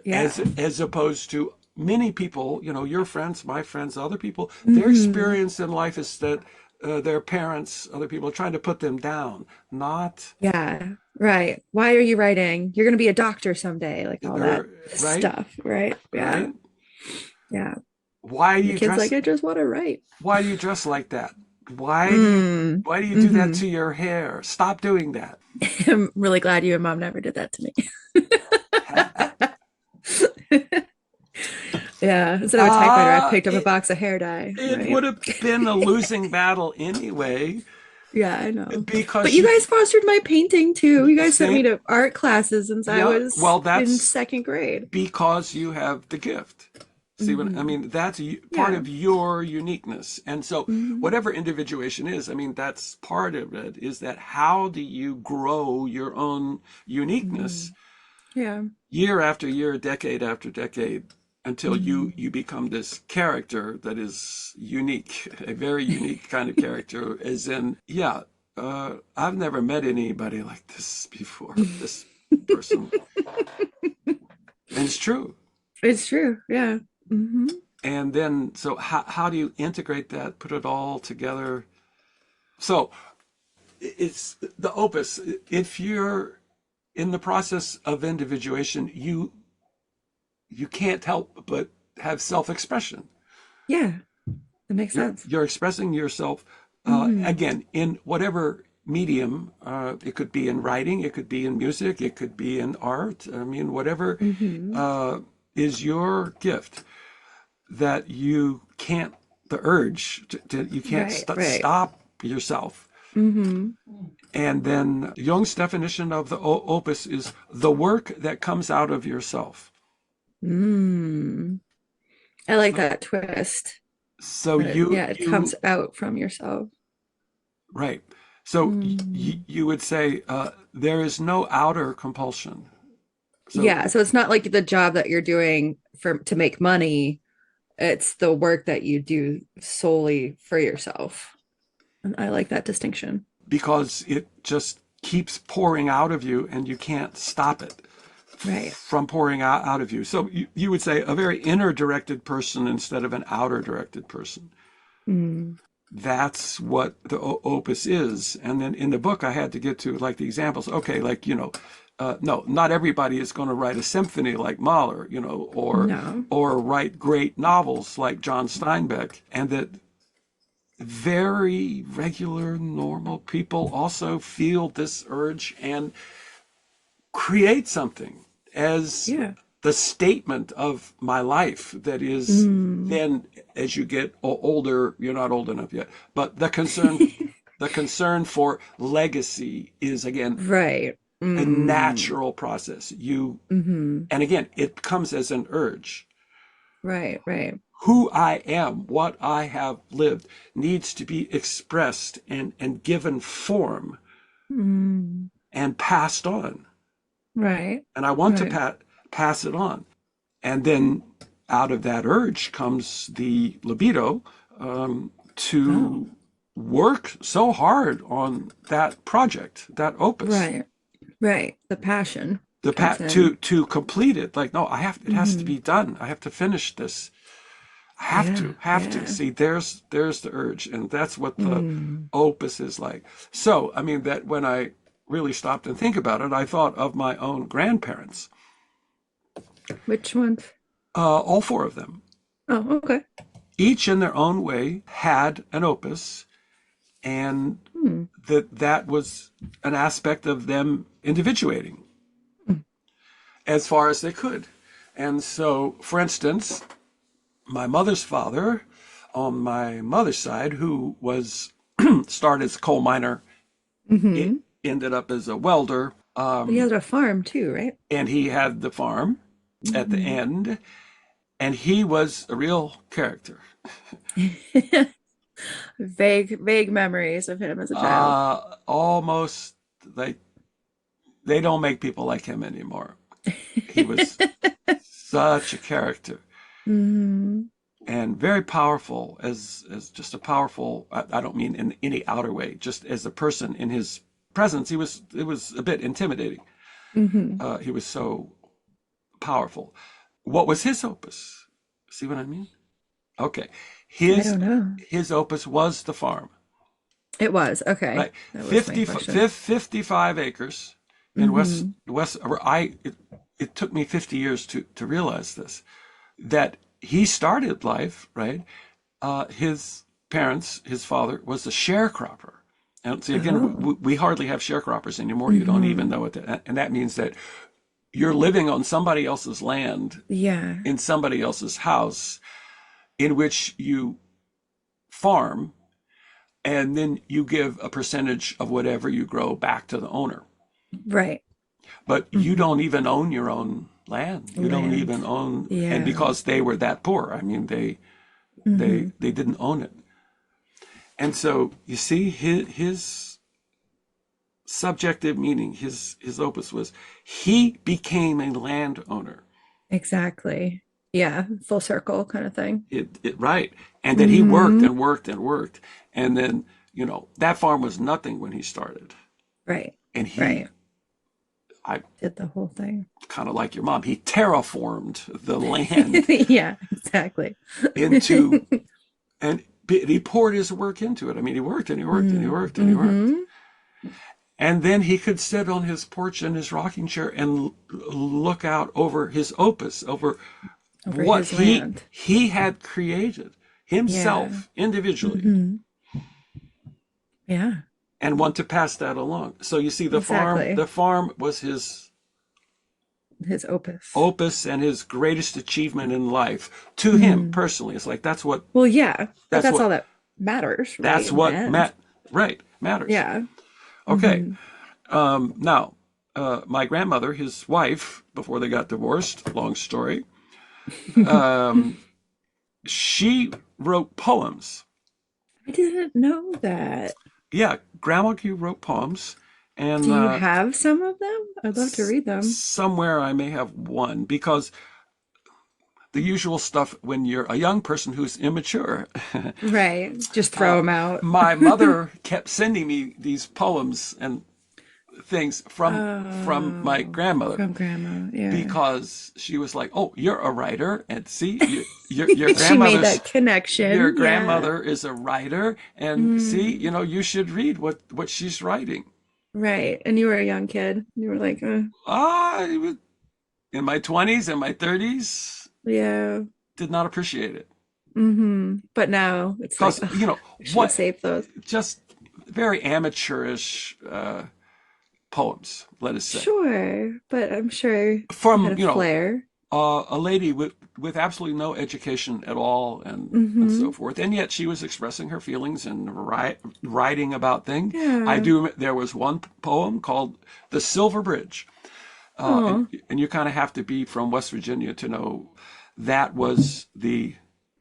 Yeah. as opposed to many people, your friends, my friends, other people, their Hmm. experience in life is that their parents, other people are trying to put them down, not Yeah. Right. Why are you writing? You're going to be a doctor someday, like all that they're right, stuff, right? Yeah. right. Yeah. Why do The you kid's dress? like, I just want to write. Why do you dress like that? Why do you Mm. why do you do that Hmm. to your hair? Stop doing that. I'm really glad you and mom never did that to me. Yeah. Instead of a typewriter, I picked up a It box of hair dye, it right? would have been a losing battle anyway Yeah, I know. But because you you guys fostered my painting too. You guys sent me same to art classes since I yeah, was well, in that's second grade. because you have the gift. See what I Hmm. mean? That's part Yeah. of your uniqueness. And so Hmm. whatever individuation is, I mean, that's part of it, is that how do you grow your own Hmm. uniqueness Yeah. year after year, decade after decade, until you Hmm. you become this character that is unique, a very unique kind of character. As in, yeah, I've never met anybody like this before. This person, and it's true. It's true. Yeah. Hmm. And then, so how do you integrate that, put it all together? So it's the opus. If you're in the process of individuation, you can't help but have self-expression. Yeah. That makes You're sense. you're expressing yourself Hmm. again in whatever medium. It could be in writing, it could be in music, it could be in art. I mean, whatever Hmm. uh, is your gift that you can't, the urge you can't Right. Right. stop yourself. Hmm. And then Jung's definition of the opus is the work that comes out of yourself. Mm. I like So, that twist. so That it, you yeah, it comes you out from yourself. right. So Mm. you would say there is no outer compulsion. So Yeah, so it's not like the job that you're doing for to make money. It's the work that you do solely for yourself. And I like that distinction. because it just keeps pouring out of you and you can't stop it Right. from pouring out of you. So you would say a very inner directed person instead of an outer directed person. Mm. That's what the opus is. And then in the book, I had to get to like the examples. Okay, like, no, not everybody is going to write a symphony like Mahler, No. or write great novels like John Steinbeck. And that very regular, normal people also feel this urge and create something as Yeah. the statement of my life that is Mm. then as you get older, you're not old enough yet, but the concern for legacy is again Right. a Mm. natural process. You Mm-hmm. and again it comes as an urge. Right. Right. Who I am, what I have lived, needs to be expressed and given form Mm. and passed on. Right. And I want to Right. pass it on. And then out of that urge comes the libido Oh. to work so hard on that project, that opus, Right. Right. The passion the comes in. to complete it. Like, no, it has to Mm-hmm. be done. I have to finish this. I Yeah. have to. Yeah. See, there's the urge, and that's what the Mm. opus is like. So, I mean, that when I really stopped and think about it, I thought of my own grandparents, Which ones? all four of them. Oh, okay. Each in their own way had an opus, and Hmm. that was an aspect of them individuating Mm. as far as they could. And so, for instance, my mother's father, on my mother's side, who was started as a coal miner, it Mm-hmm. ended up as a welder, But he had a farm too, right? and he had the farm at the Mm-hmm. end, and he was a real character. Vague memories of him as a child. Almost like they don't make people like him anymore. He was such a character Mm-hmm. and very powerful as just a powerful. I don't mean in any outer way, just as a person in his presence. It was a bit intimidating. Mm-hmm. He was so powerful. What was his opus? See what I mean? Okay, I his don't know. his opus was the farm. It was okay. Right, That was my question. 55 acres in Mm-hmm. it took me 50 years to realize this, that he started life, right? His parents, his father was a sharecropper. And see, again, Oh. we hardly have sharecroppers anymore. You don't even Mm-hmm. know what that, and that means that you're living on somebody else's land Yeah. in somebody else's house in which you farm, and then you give a percentage of whatever you grow back to the owner. Right. But you Mm-hmm. don't even own your own land. You don't Land. even own, and Yeah. because they were that poor, I mean, Mm-hmm. they didn't own it. And so you see, his subjective meaning, his opus was he became a landowner. Exactly. Yeah. Full circle kind of thing. Right, and then he worked Mm-hmm. and worked and worked, and then that farm was nothing when he started, Right. and he, Right. I Did the whole thing. kind of like your mom, he terraformed the land Yeah, exactly. into, and he poured his work into it. I mean, he worked and he worked and he worked and he worked. Mm-hmm. And then he could sit on his porch in his rocking chair and look out over his opus, over Over what his land. he had created Yeah. himself individually, Mm-hmm. Yeah, and want to pass that along. So you see, exactly. the farm was his His opus. opus and his greatest achievement in life to him Mm. personally. It's like Well, yeah, but that's that's what all that matters, right? that's In the what end. right matters. Yeah. Okay, Mm-hmm. now my grandmother, his wife, before they got divorced, long story, she wrote poems. I didn't know that. Yeah, Grandma Q wrote poems, and Do you have some of them? I'd love to read them. somewhere I may have one, because the usual stuff when you're a young person who's immature. Right. Just throw them out. My mother kept sending me these poems, and things from my Oh, grandmother, from grandma. Yeah. because she was like, "Oh, you're a writer, and see, your She made grandmother's that your connection. Yeah. grandmother is a writer, and see, Mm, you should read what she's writing." right. And you were a young kid. You were like, I was in my 20s and my 30s, yeah. did not appreciate it, But now it's like, because ugh, I should have what, saved those. just very amateurish poems, let us say, Sure. But I'm sure you had from a flair. a lady with absolutely no education at all, and so Mm-hmm. forth, and yet she was expressing her feelings and writing about things. Yeah. There was one poem called "The Silver Bridge," Oh. and you kind of have to be from West Virginia to know that was the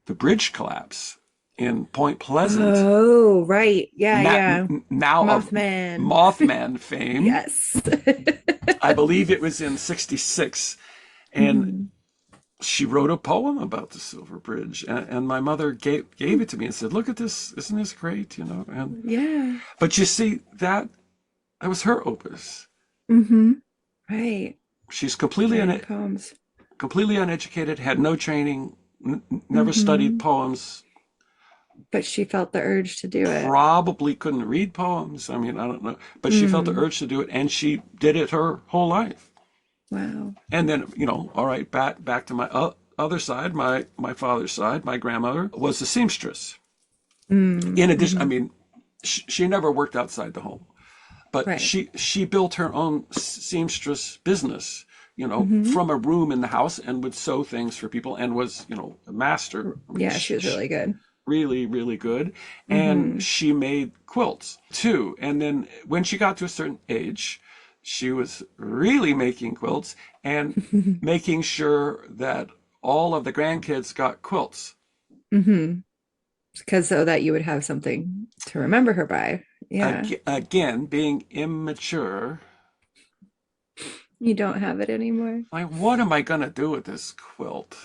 bridge collapse in Point Pleasant, Oh, right. Yeah, now, yeah. now of Mothman. Mothman fame. Yes. I believe it was in '66, and Hmm. she wrote a poem about the Silver Bridge, and my mother gave it to me and said, "Look at this, isn't this great?" And Yeah. but you see, that was her opus. Mm-hmm. Right. She's Writing poems. completely uneducated, had no training, never studied Mm-hmm. poems, But she felt the urge to do it. probably couldn't read poems. I mean, I don't know, but she felt the Mm. urge to do it, and she did it her whole life. Wow. And then, all right, back to my other side, my father's side, my grandmother was a seamstress. Mm. In addition, I Mm-hmm. mean, she never worked outside the home, but Right. she built her own seamstress business, Mm-hmm. from a room in the house, and would sew things for people, and was, a master. I mean, Yeah, she was really good. really, really good. And Mm-hmm. she made quilts too. And then when she got to a certain age, she was really making quilts and making sure that all of the grandkids got quilts. Mm-hmm. Because so that you would have something to remember her by. Yeah. Again, being immature, You don't have it anymore. like, what am I going to do with this quilt?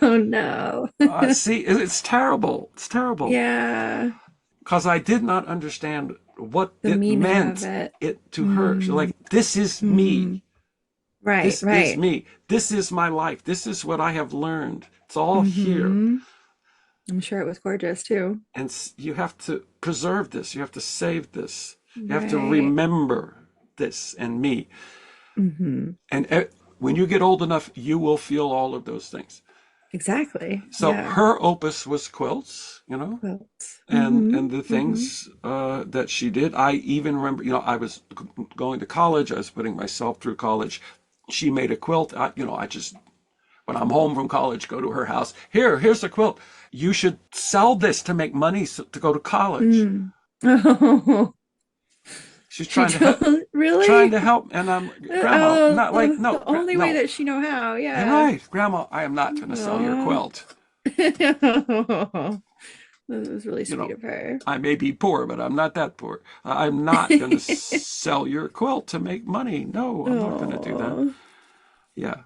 Oh no. See, it's terrible. It's terrible. Yeah. Because I did not understand what The it meaning of meant it. it to her. So, Mm. like, this is Mm-hmm. me. Right, This is right. me. This is my life. This is what I have learned. It's all here. Mm-hmm. I'm sure it was gorgeous too. And you have to preserve this. You have to save this. You have to Right. remember this and me. Mm-hmm. And when you get old enough, you will feel all of those things. Exactly. So Yeah. her opus was quilts, Quilts. Mm-hmm. and the Mm-hmm. things that she did. I even remember, I was going to college. I was putting myself through college. She made a quilt. I just, when I'm home from college, go to her house. Here's a quilt. You should sell this to make money to go to college. Mm. Oh, She's she told trying really? to help, and I'm, Grandma, Oh, not like, no, the only way no. that she know how. Yeah. Right, Grandma, I am not going to sell your Oh. quilt. That was really You sweet know, of her. I may be poor, but I'm not that poor. I'm not going to sell your quilt to make money. No, I'm not going to do that. Oh. Yeah.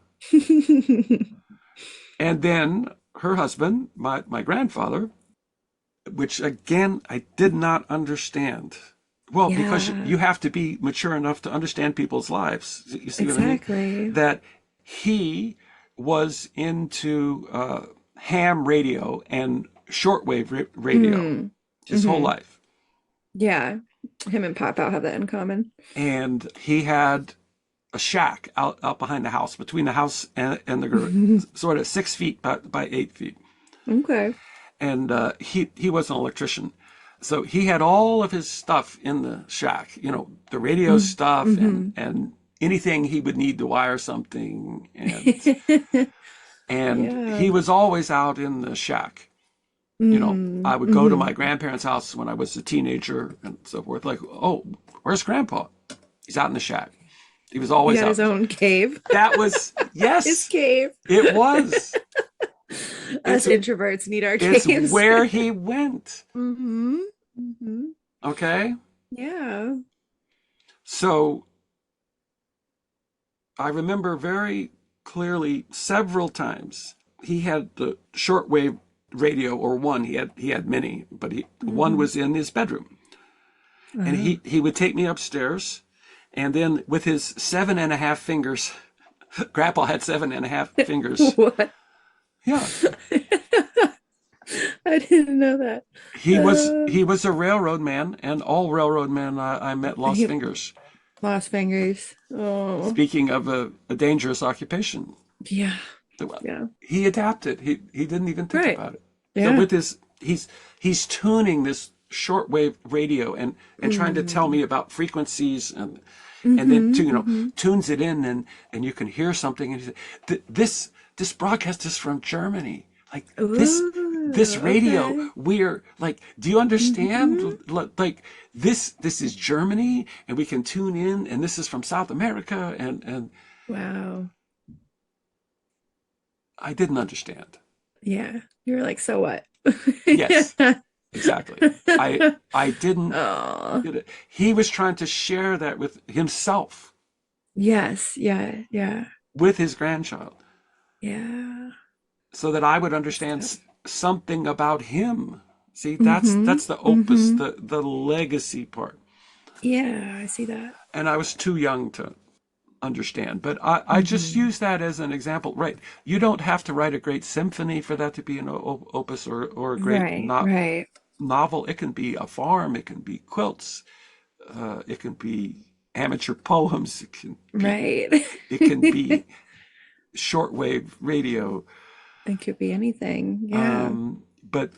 And then her husband, my grandfather, which again, I did not understand. Well, because Yeah, you have to be mature enough to understand people's lives. You see what I mean? exactly. That he was into ham radio and shortwave radio Mm. his whole Hmm. life. Yeah. Him and Pop Out have that in common. And he had a shack out behind the house, between the house and the garage, sort of 6 feet by 8 feet. Okay. And he was an electrician. So he had all of his stuff in the shack, the radio stuff, Mm-hmm. and anything he would need to wire something. And he Yeah. was always out in the shack. Mm-hmm. I would go to Mm-hmm. my grandparents' house when I was a teenager and so forth. Like, oh, where's Grandpa? He's out in the shack. He was He always had his out. own cave. That was, His yes, cave. it was. Us It's introverts need our it's caves. where he went. Mm-hmm. Mm-hmm. Okay. Yeah. So I remember very clearly several times he had the shortwave radio, or one. He had many, but one Mm-hmm. was in his bedroom, and Uh, he would take me upstairs, And then with his 7.5 fingers, Grandpa had 7.5 fingers. What? Yeah, I didn't know that. he was a railroad man, and all railroad men I met lost He fingers. lost fingers. Oh, Speaking of a dangerous occupation, yeah, yeah. he adapted. He didn't even think Right. about it. So Yeah. with this, he's tuning this shortwave radio and trying to tell Mm. me about frequencies and then Mm-hmm. Mm-hmm. tunes it in and you can hear something and he said, this broadcast is from Germany. Like this Ooh, radio, okay. we're like, do you Mm-hmm. understand? Like this is Germany and we can tune in and this is from South America and Wow. I didn't understand. Yeah. You were like, so what? Yes, exactly. I didn't Oh, get it. He was trying to share that with himself, yes. Yeah. Yeah. with his grandchild, Yeah. so that I would Good understand stuff. something about him. See, Mm-hmm. that's the opus, Mm-hmm. the legacy part. Yeah, I see that. And I was too young to understand. But I just Mm-hmm. use that as an example. Right. You don't have to write a great symphony for that to be an opus or a great Right. Right. novel. It can be a farm. It can be quilts. It can be amateur poems. Right. It can be shortwave radio. It could be anything. Yeah. But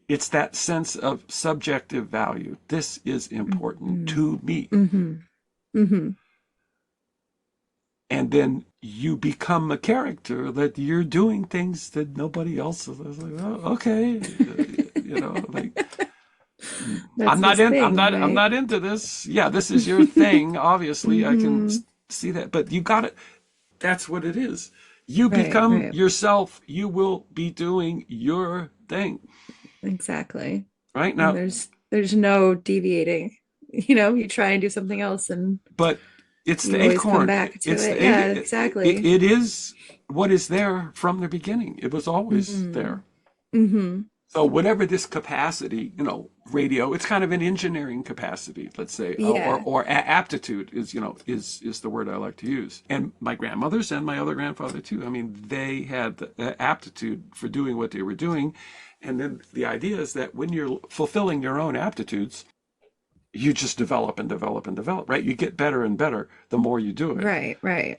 it's that sense of subjective value. This is important Mm-hmm. to me. Mm-hmm. Mm-hmm. And then you become a character that you're doing things that nobody else is like, oh, okay. Like That's his thing, I'm right? not into this. Yeah, this is your thing. Obviously, I can Mm-hmm. see that, but you got it. That's what it is. You Right, become right. yourself. You will be doing your thing. Exactly. Right And now, there's no deviating. You know, you try and do something else and but it's the you always come acorn. back to It's it. the Yeah, exactly. it is what is there from the beginning. It was always Mm-hmm. there. Mm-hmm. So whatever this capacity, radio, it's kind of an engineering capacity, let's say, Yeah. or aptitude is, is the word I like to use. And my grandmothers and my other grandfather too. I mean, they had the aptitude for doing what they were doing. And then the idea is that when you're fulfilling your own aptitudes, you just develop and develop and develop, right? You get better and better the more you do it. Right, right.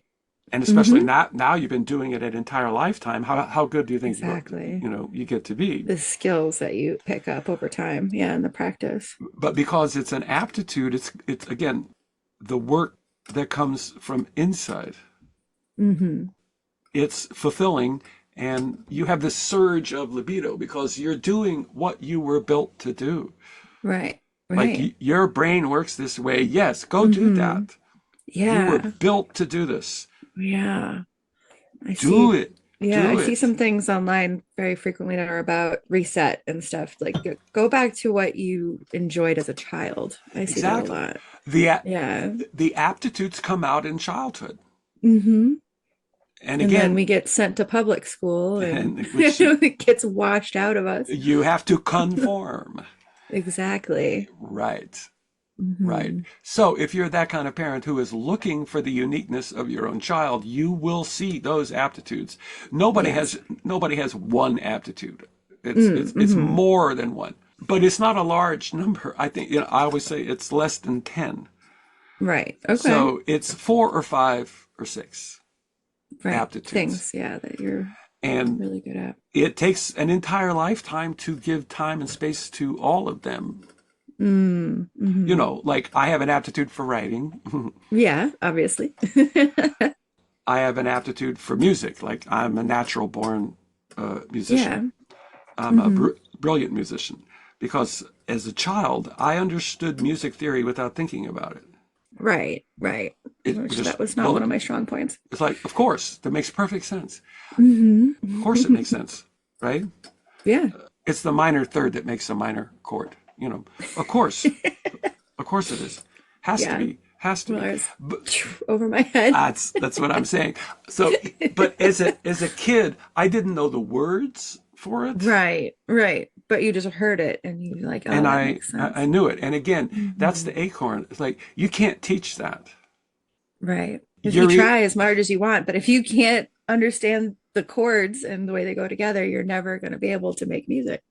And especially Mm-hmm. now you've been doing it an entire lifetime. How good do you think Exactly. you get to be? The skills that you pick up over time. Yeah, and the practice. But because it's an aptitude, it's again the work that comes from inside. Mm-hmm. It's fulfilling, and you have this surge of libido because you're doing what you were built to do. Right, Like right. your brain works this way. Yes, go do Mm-hmm. that. You were Yeah. built to do this. Yeah. I Do see. it. Yeah, I Do see it. some things online very frequently that are about reset and stuff. Like go back to what you enjoyed as a child. I see that a Exactly. lot. The Yeah. the aptitudes come out in childhood. Mm-hmm. And And then again, we get sent to public school and and which it gets washed out of us. you have to conform. Exactly. Right. Right. Mm-hmm. So if you're that kind of parent who is looking for the uniqueness of your own child, you will see those aptitudes. Yes. Nobody has one aptitude. It's Mm-hmm. more than one. But it's not a large number. I think, I always say it's less than 10. Right. Okay. So it's 4 or 5 or 6 Right. aptitudes. Things, yeah, that you're And really good at. it takes an entire lifetime to give time and space to all of them. Mm-hmm. Like I have an aptitude for writing. Yeah, obviously. I have an aptitude for music. Like I'm a natural born musician. Yeah. I'm a Mm-hmm. brilliant musician because as a child, I understood music theory without thinking about it. Right, right. It Which just, that was not well, one of my strong points. it's like, of course, that makes perfect sense. Of course it Mm-hmm. makes sense, right? Yeah. It's the minor third that makes a minor chord, Of course. Of course it is. Has to Yeah. be. Has to Well, be. I was But over my head. that's what I'm saying. So, but as a kid, I didn't know the words for it. Right, right. but you just heard it and you're like, oh, And that makes I sense. knew it. And again, that's Hmm. the acorn. It's like you can't teach that. Right. If you You're e- try as hard as you want, but if you can't understand the chords and the way they go together, you're never going to be able to make music.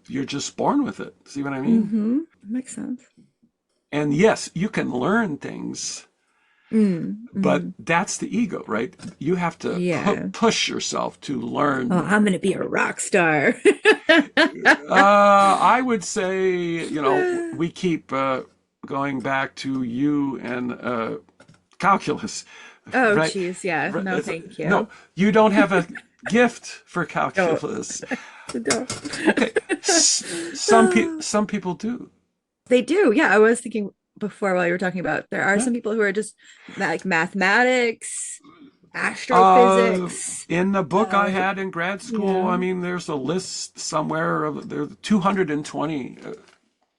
you're just born with it. See what I mean? Mm-hmm. That makes sense. And yes, you can learn things, but Mm-hmm. that's the ego, right? You have to Yeah. push yourself to Oh, learn. I'm going to be a rock star. I would say, we keep going back to you and calculus, Oh, right? geez. Yeah. No, thank No, you. you don't have a gift for Don't. calculus. Don't. Okay, some people do. They do. Yeah. I was thinking before while you were talking about there are Yeah. some people who are just like mathematics, Uh, astrophysics. in the book I had in grad school, Yeah. I mean, there's a list somewhere of there's 220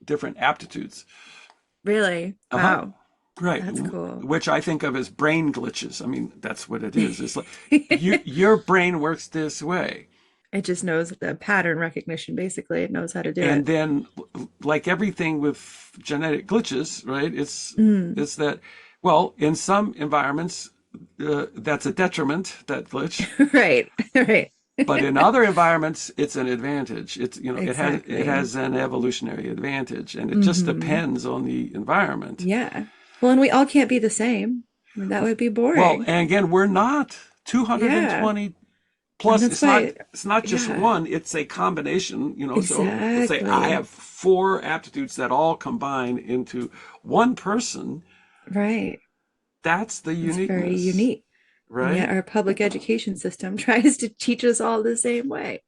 different aptitudes. Really? Uh-huh. Wow. Right. That's cool. Which I think of as brain glitches. I mean, that's what it is. It's like your brain works this way. It just knows the pattern recognition, basically. It knows how to do And it. then like everything with genetic glitches, right? Mm. It's that, well, in some environments, that's a detriment, that glitch. Right. Right. But in other environments, it's an advantage. It Exactly. has an evolutionary advantage, and it just Hmm. depends on the environment. Yeah. Well, and we all can't be the same. I mean, that would be Well, boring. and again, we're not Yeah. 220 And plus. that's why, It's not just yeah, one. It's a combination. So let's say I exactly. have four aptitudes that all combine into one person. Right. That's the It's very uniqueness, unique. And yet right? our public education system tries to teach us all the same way,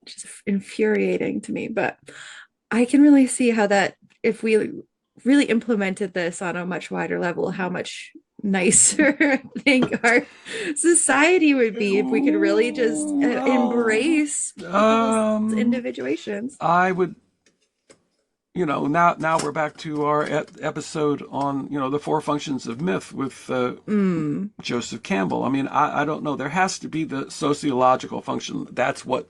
which is infuriating to me. But I can really see how that, if we really implemented this on a much wider level, how much nicer I think our society would be if we could really just Well, embrace people's um, individuations. I would, now we're back to our episode on, the four functions of myth with Mm, Joseph Campbell. I mean, I don't know. There has to be the sociological function. That's what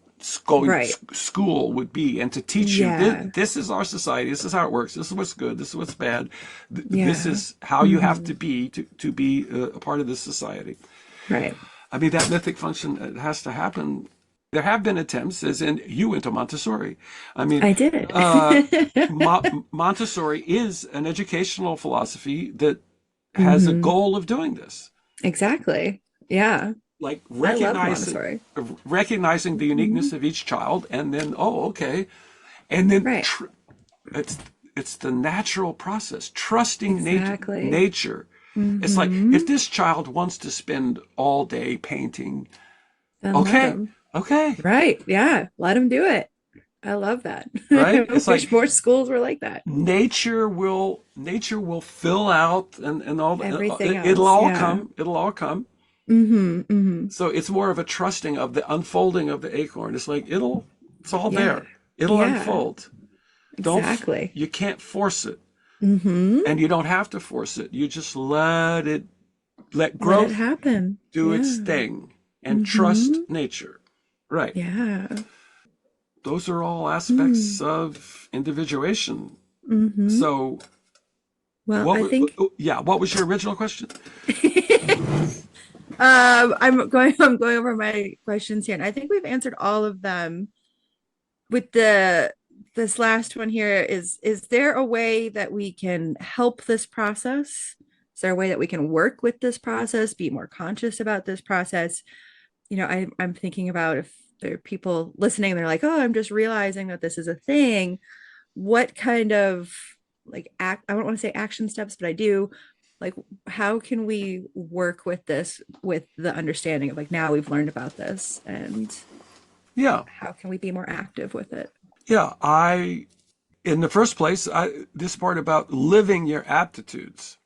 right. school would be. And to teach you, Yeah. this is our society. This is how it works. This is what's good. This is what's bad. This Yeah. is how you have Hmm. to be to be a part of this society. Right. I mean, that mythic function, it has to happen. There have been attempts, as in you went to Montessori. I mean, I did. Montessori is an educational philosophy that has a Hmm. goal of doing this, Exactly. Yeah. like I loved Montessori. recognizing the Hmm. uniqueness of each child, and then, oh, okay, and then Right. it's it's the natural process, trusting Exactly. nature. It's like Hmm. if this child wants to spend all day painting, Then let okay, them. okay, Right. Yeah. Let them do it. I love that. right? I It's like wish more schools were like that. nature will fill out, and all Everything it'll else. all Yeah. come. It'll all come. Hmm. Hmm. So it's more of a trusting of the unfolding of the acorn. It's like it's all Yeah. there. It'll Yeah. unfold. Don't Exactly. You can't force it, Hmm. and you don't have to force it. You just let Let it growth happen. do its Yeah. thing and trust Hmm. nature. Right. Yeah. Those are all aspects Mm. of individuation. Hmm. So Well, I think what was your original question? I'm going over my questions here, and I think we've answered all of them. With this last one here, is there a way that we can help this process? Is there a way that we can work with this process, be more conscious about this process? I'm thinking about if there are people listening, they're like, oh, I'm just realizing that this is a thing. What kind of like I don't want to say action steps, but I do, like, how can we work with this with the understanding of like now we've learned about this, and Yeah. how can we be more active with it? Yeah, in the first place, this part about living your aptitudes.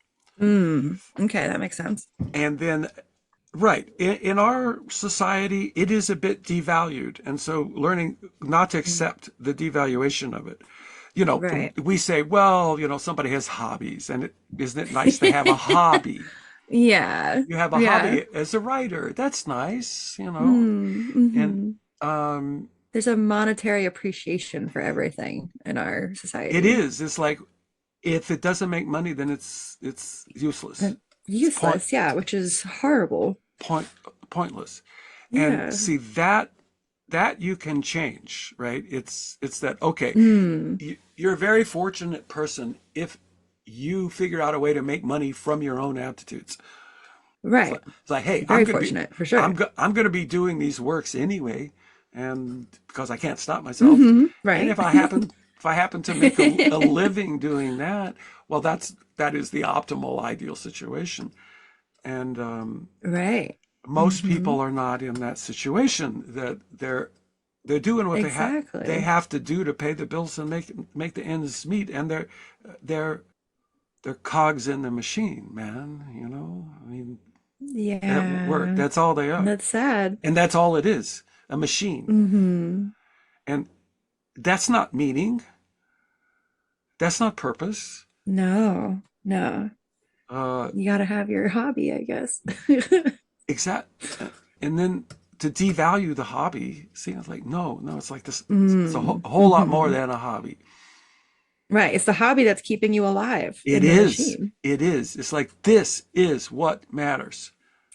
Okay, that makes sense. And then, right, in our society, it is a bit devalued. And so learning not to Mm. accept the devaluation of it. Right. We say, well, somebody has hobbies, and isn't it nice to have a hobby? Yeah. You have a Yeah. hobby as a writer. That's nice. And Mm-hmm. there's a monetary appreciation for everything in our It society. is. It's like if it doesn't make money, then it's useless. And It's useless, yeah, which is horrible. point pointless. And Yeah. see that you can change, right? It's that okay. Mm, You're a very fortunate person if you figure out a way to make money from your own aptitudes. right. It's like, hey, Very fortunate for sure. I'm gonna be doing these works anyway, and because I can't stop myself. And Right. if I happen to make a living doing that, well, that is the optimal ideal situation. And Right. most people are not in that situation. That they're doing what they Exactly. have to do to pay the bills and make the ends meet, and they're they're cogs in the machine, man. You know, I mean, at work. Yeah. That's all they are. That's sad. And that's all it is, a machine. Hmm. And that's not meaning. That's not purpose. No, no. Uh, You gotta have your hobby, I guess. exact. And then to devalue the hobby, see, it's like, no, it's like this. It's Mm. a whole lot more Hmm. than a hobby. Right. It's the hobby that's keeping you alive It in the is. machine. It is. It's like, this is what matters.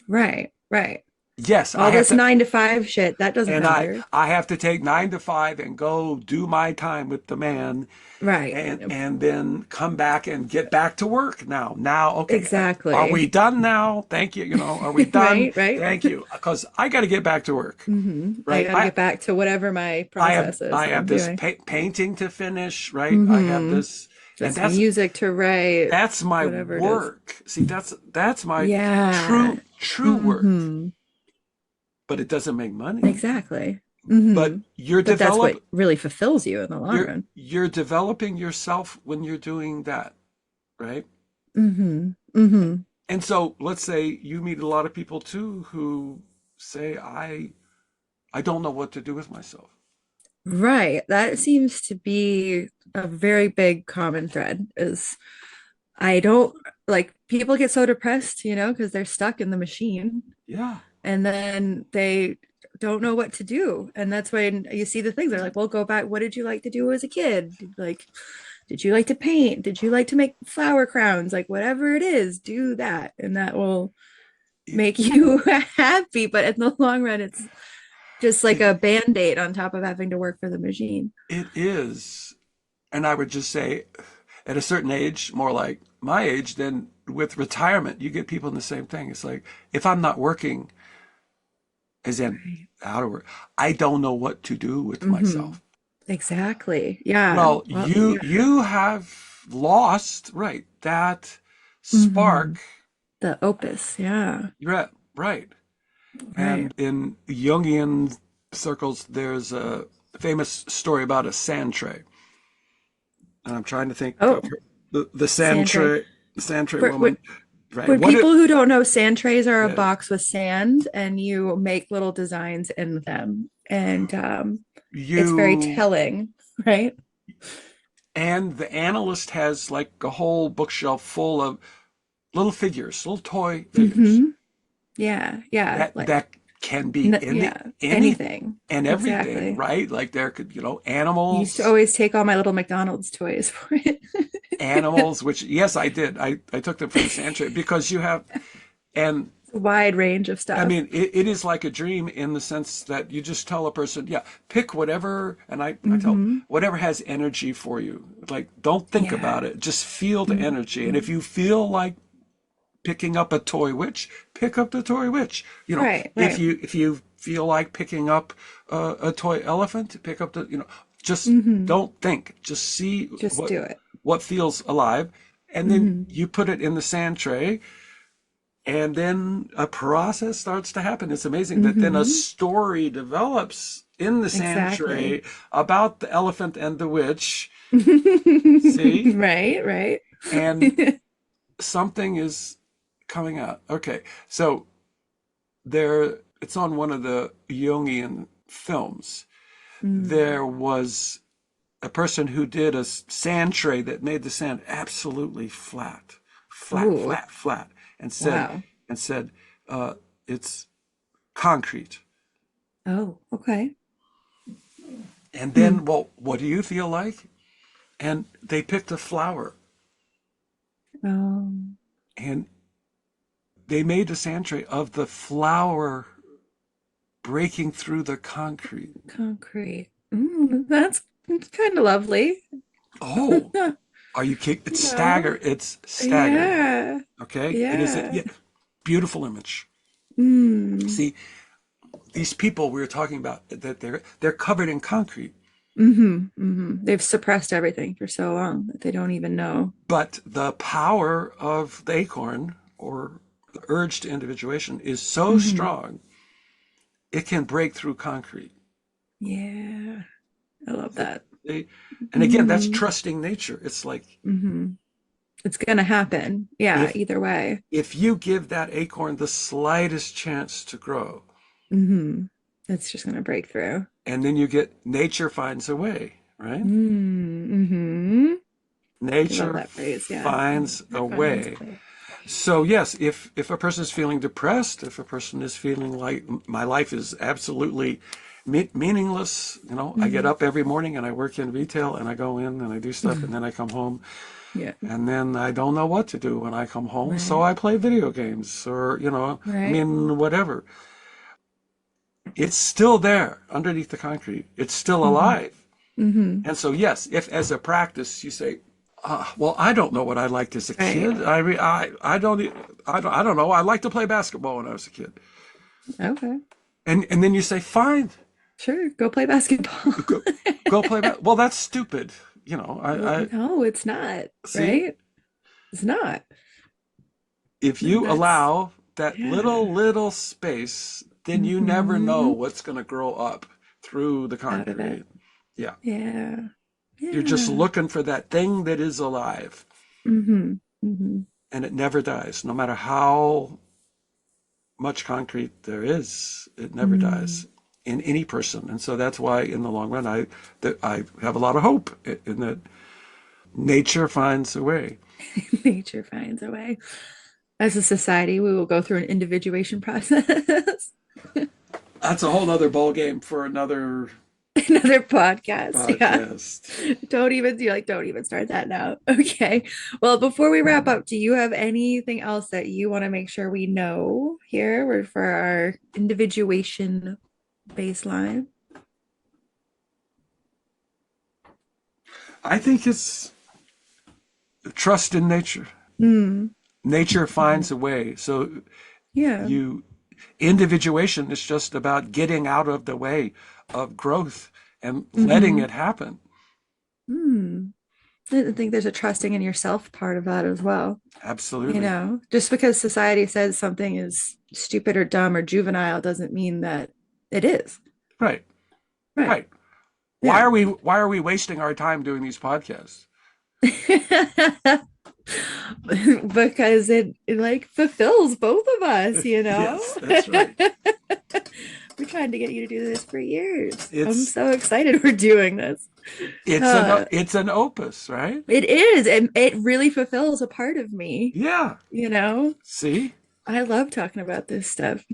Right. Right. Yes, I All have this to. 9 to 5 shit, that doesn't And matter. I have to take 9 to 5 and go do my time with the man, Right. and then come back and get back to work. Now, okay, are we Exactly. done now? Thank you. You know, are we done? Right. Right. Thank you, because I got to get back to work. I Right? got to get back to whatever my process is I that I'm have this doing. painting to finish. Right? I have Hmm. this, and This music to write, that's my whatever it is. work. See, that's my Yeah. true work. Hmm. But it doesn't make money. Exactly. But Hmm. But that's what really fulfills you in the long run. you're developing yourself when you're doing that, right? Hmm. Hmm. And so let's say you meet a lot of people too who say, I don't know what to do with myself. Right. That seems to be a very big common thread is I don't like people get so depressed, because they're stuck in the machine Yeah. and then they don't know what to do. And that's when you see the things they're like, well, go back. What did you like to do as a kid? Like, did you like to paint? Did you like to make flower crowns? Like, whatever it is, do that. And that will It make you happy. But in the long run, it's just like it a band-aid on top of having to work for the machine. it is. And I would just say at a certain age, more like my age, then with retirement, you get people in the same thing. It's like if I'm not working, as in Right. out of work, I don't know what to do with Hmm. myself. Exactly. Yeah. Well, Well, yeah. you have lost, right, that Hmm. spark. The opus. Yeah. Right, right. Right. And in Jungian circles, there's a famous story about a sand tray. And I'm trying to think Oh, of the sand sand tray For, woman, right? for What it, people who don't know, sand trays are a yes, box with sand, and you make little designs in them, and it's very you, telling, right? and the analyst has like a whole bookshelf full of little figures, little toy figures Hmm. Yeah, yeah, like that can be yeah, any anything. and everything, Exactly. right? Like there could, You used to animals, always take all my little McDonald's toys for it. which yes, I did. I took them for the sand tray because you have, and It's a wide range of I stuff. mean, it is like a dream in the sense that you just tell a person, yeah, pick whatever, and I tell Hmm. whatever has energy for you. Like, don't think about Yeah. it, just feel the energy. And if Mhm. you feel like picking up a toy witch, pick up the toy witch. You know, Right, right. if you feel like picking up a toy elephant, pick up the, just Hmm. don't think, just see Just do it. what feels alive, and then Hmm. you put it in the sand tray, and then a process starts to happen. It's amazing that then a Hmm. story develops in the sand Exactly. tray about the elephant and the witch. See? Right, right. And something is coming out. Okay. So it's on one of the Jungian films. Mm. There was a person who did a sand tray that made the sand absolutely flat, flat, Ooh, flat, flat, and wow. said, it's concrete. Oh, okay. And Hmm. then, well, what do you feel like? And they picked a flower Oh, and they made a sand tray of the flower breaking through the concrete. concrete. That's kind of lovely. Oh, are you kidding? It's No. It's staggering. Yeah. Okay. It is a Yeah. yeah, beautiful image. Mm. See, these people we were talking about that they're covered in concrete, They've suppressed everything for so long that they don't even know. but the power of the acorn or the urge to individuation is so Hmm. strong it can break through concrete. Yeah. I love that. They, and again, that's Mm-hmm. trusting nature. It's like Mm-hmm. It's gonna happen. Yeah, if either way. if you give that acorn the slightest chance to grow, Mm-hmm. It's just gonna break through. and then you get nature finds a way, right? Mm-hmm. I love Nature that phrase. Yeah. finds a Nature finds way. a way. So yes, if a person is feeling depressed, if a person is feeling like my life is absolutely meaningless, I get Mm-hmm. up every morning and I work in retail and I go in and I do stuff and then I come home Yeah. and then I don't know what to do when I come home, so Right. I play video games or Right. whatever. It's still there underneath the concrete. It's still Mm-hmm. alive. Mm-hmm. And so yes, if as a practice you say, well, I don't know what I liked as a Right. kid. I don't know. I liked to play basketball when I was a kid. Okay. And then you say, fine, Sure. Go play basketball. go go play Well, that's stupid. I No, it's not. see Right? It's not. if you That's allow that yeah. little space, then you never know Mm-hmm. what's going to grow up through the Out of it. concrete. Yeah, Yeah. you're just Yeah. looking for that thing that is alive, Mm-hmm. Mm-hmm. and it never dies, no matter how much concrete there is, it never Mm. dies in any person. And so that's why in the long run I have a lot of hope in that nature finds a way. Nature finds a way. As a society, we will go through an individuation process. That's a whole other ball game for another Another podcast. Yeah. podcast. Don't even start that now. Okay. Well, before we wrap up, do you have anything else that you want to make sure we know here for our individuation baseline? I think it's trust in nature. Mm. Nature finds a way. So Yeah. you individuation is just about getting out of the way of growth and letting Mm-hmm. it happen. Mm. I think there's a trusting in yourself part of that as well. Absolutely. Just because society says something is stupid or dumb or juvenile doesn't mean that it is. Right. Right. Right. Yeah. Why are we wasting our time doing these podcasts? Because it like fulfills both of us, you know? Yes, that's right. We're trying to get you to do this for years. I'm It's so excited we're doing this. Uh, it's an opus, right? it is, and it really fulfills a part of me, Yeah. you know? See? I love talking about this stuff.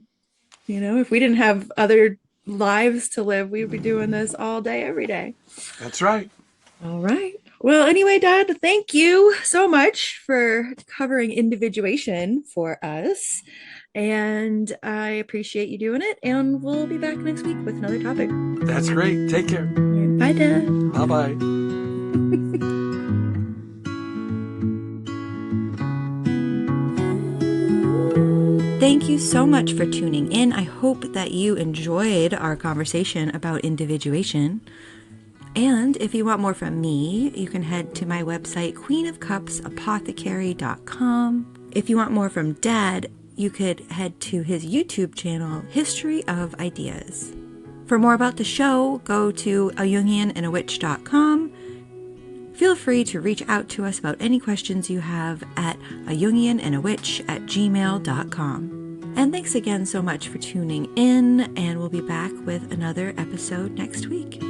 If we didn't have other lives to live, we'd be doing this all day, every day. That's right. All right. Well, anyway, Dad, thank you so much for covering individuation for us. And I appreciate you doing it. And we'll be back next week with another topic. That's great. Take care. Bye, Dad. Bye bye. Thank you so much for tuning in. I hope that you enjoyed our conversation about individuation. And if you want more from me, you can head to my website, queenofcupsapothecary.com. If you want more from Dad, you could head to his YouTube channel, History of Ideas. For more about the show, go to ayungianandawitch.com. Feel free to reach out to us about any questions you have at ayungianandawitch@gmail.com. And thanks again so much for tuning in, and we'll be back with another episode next week.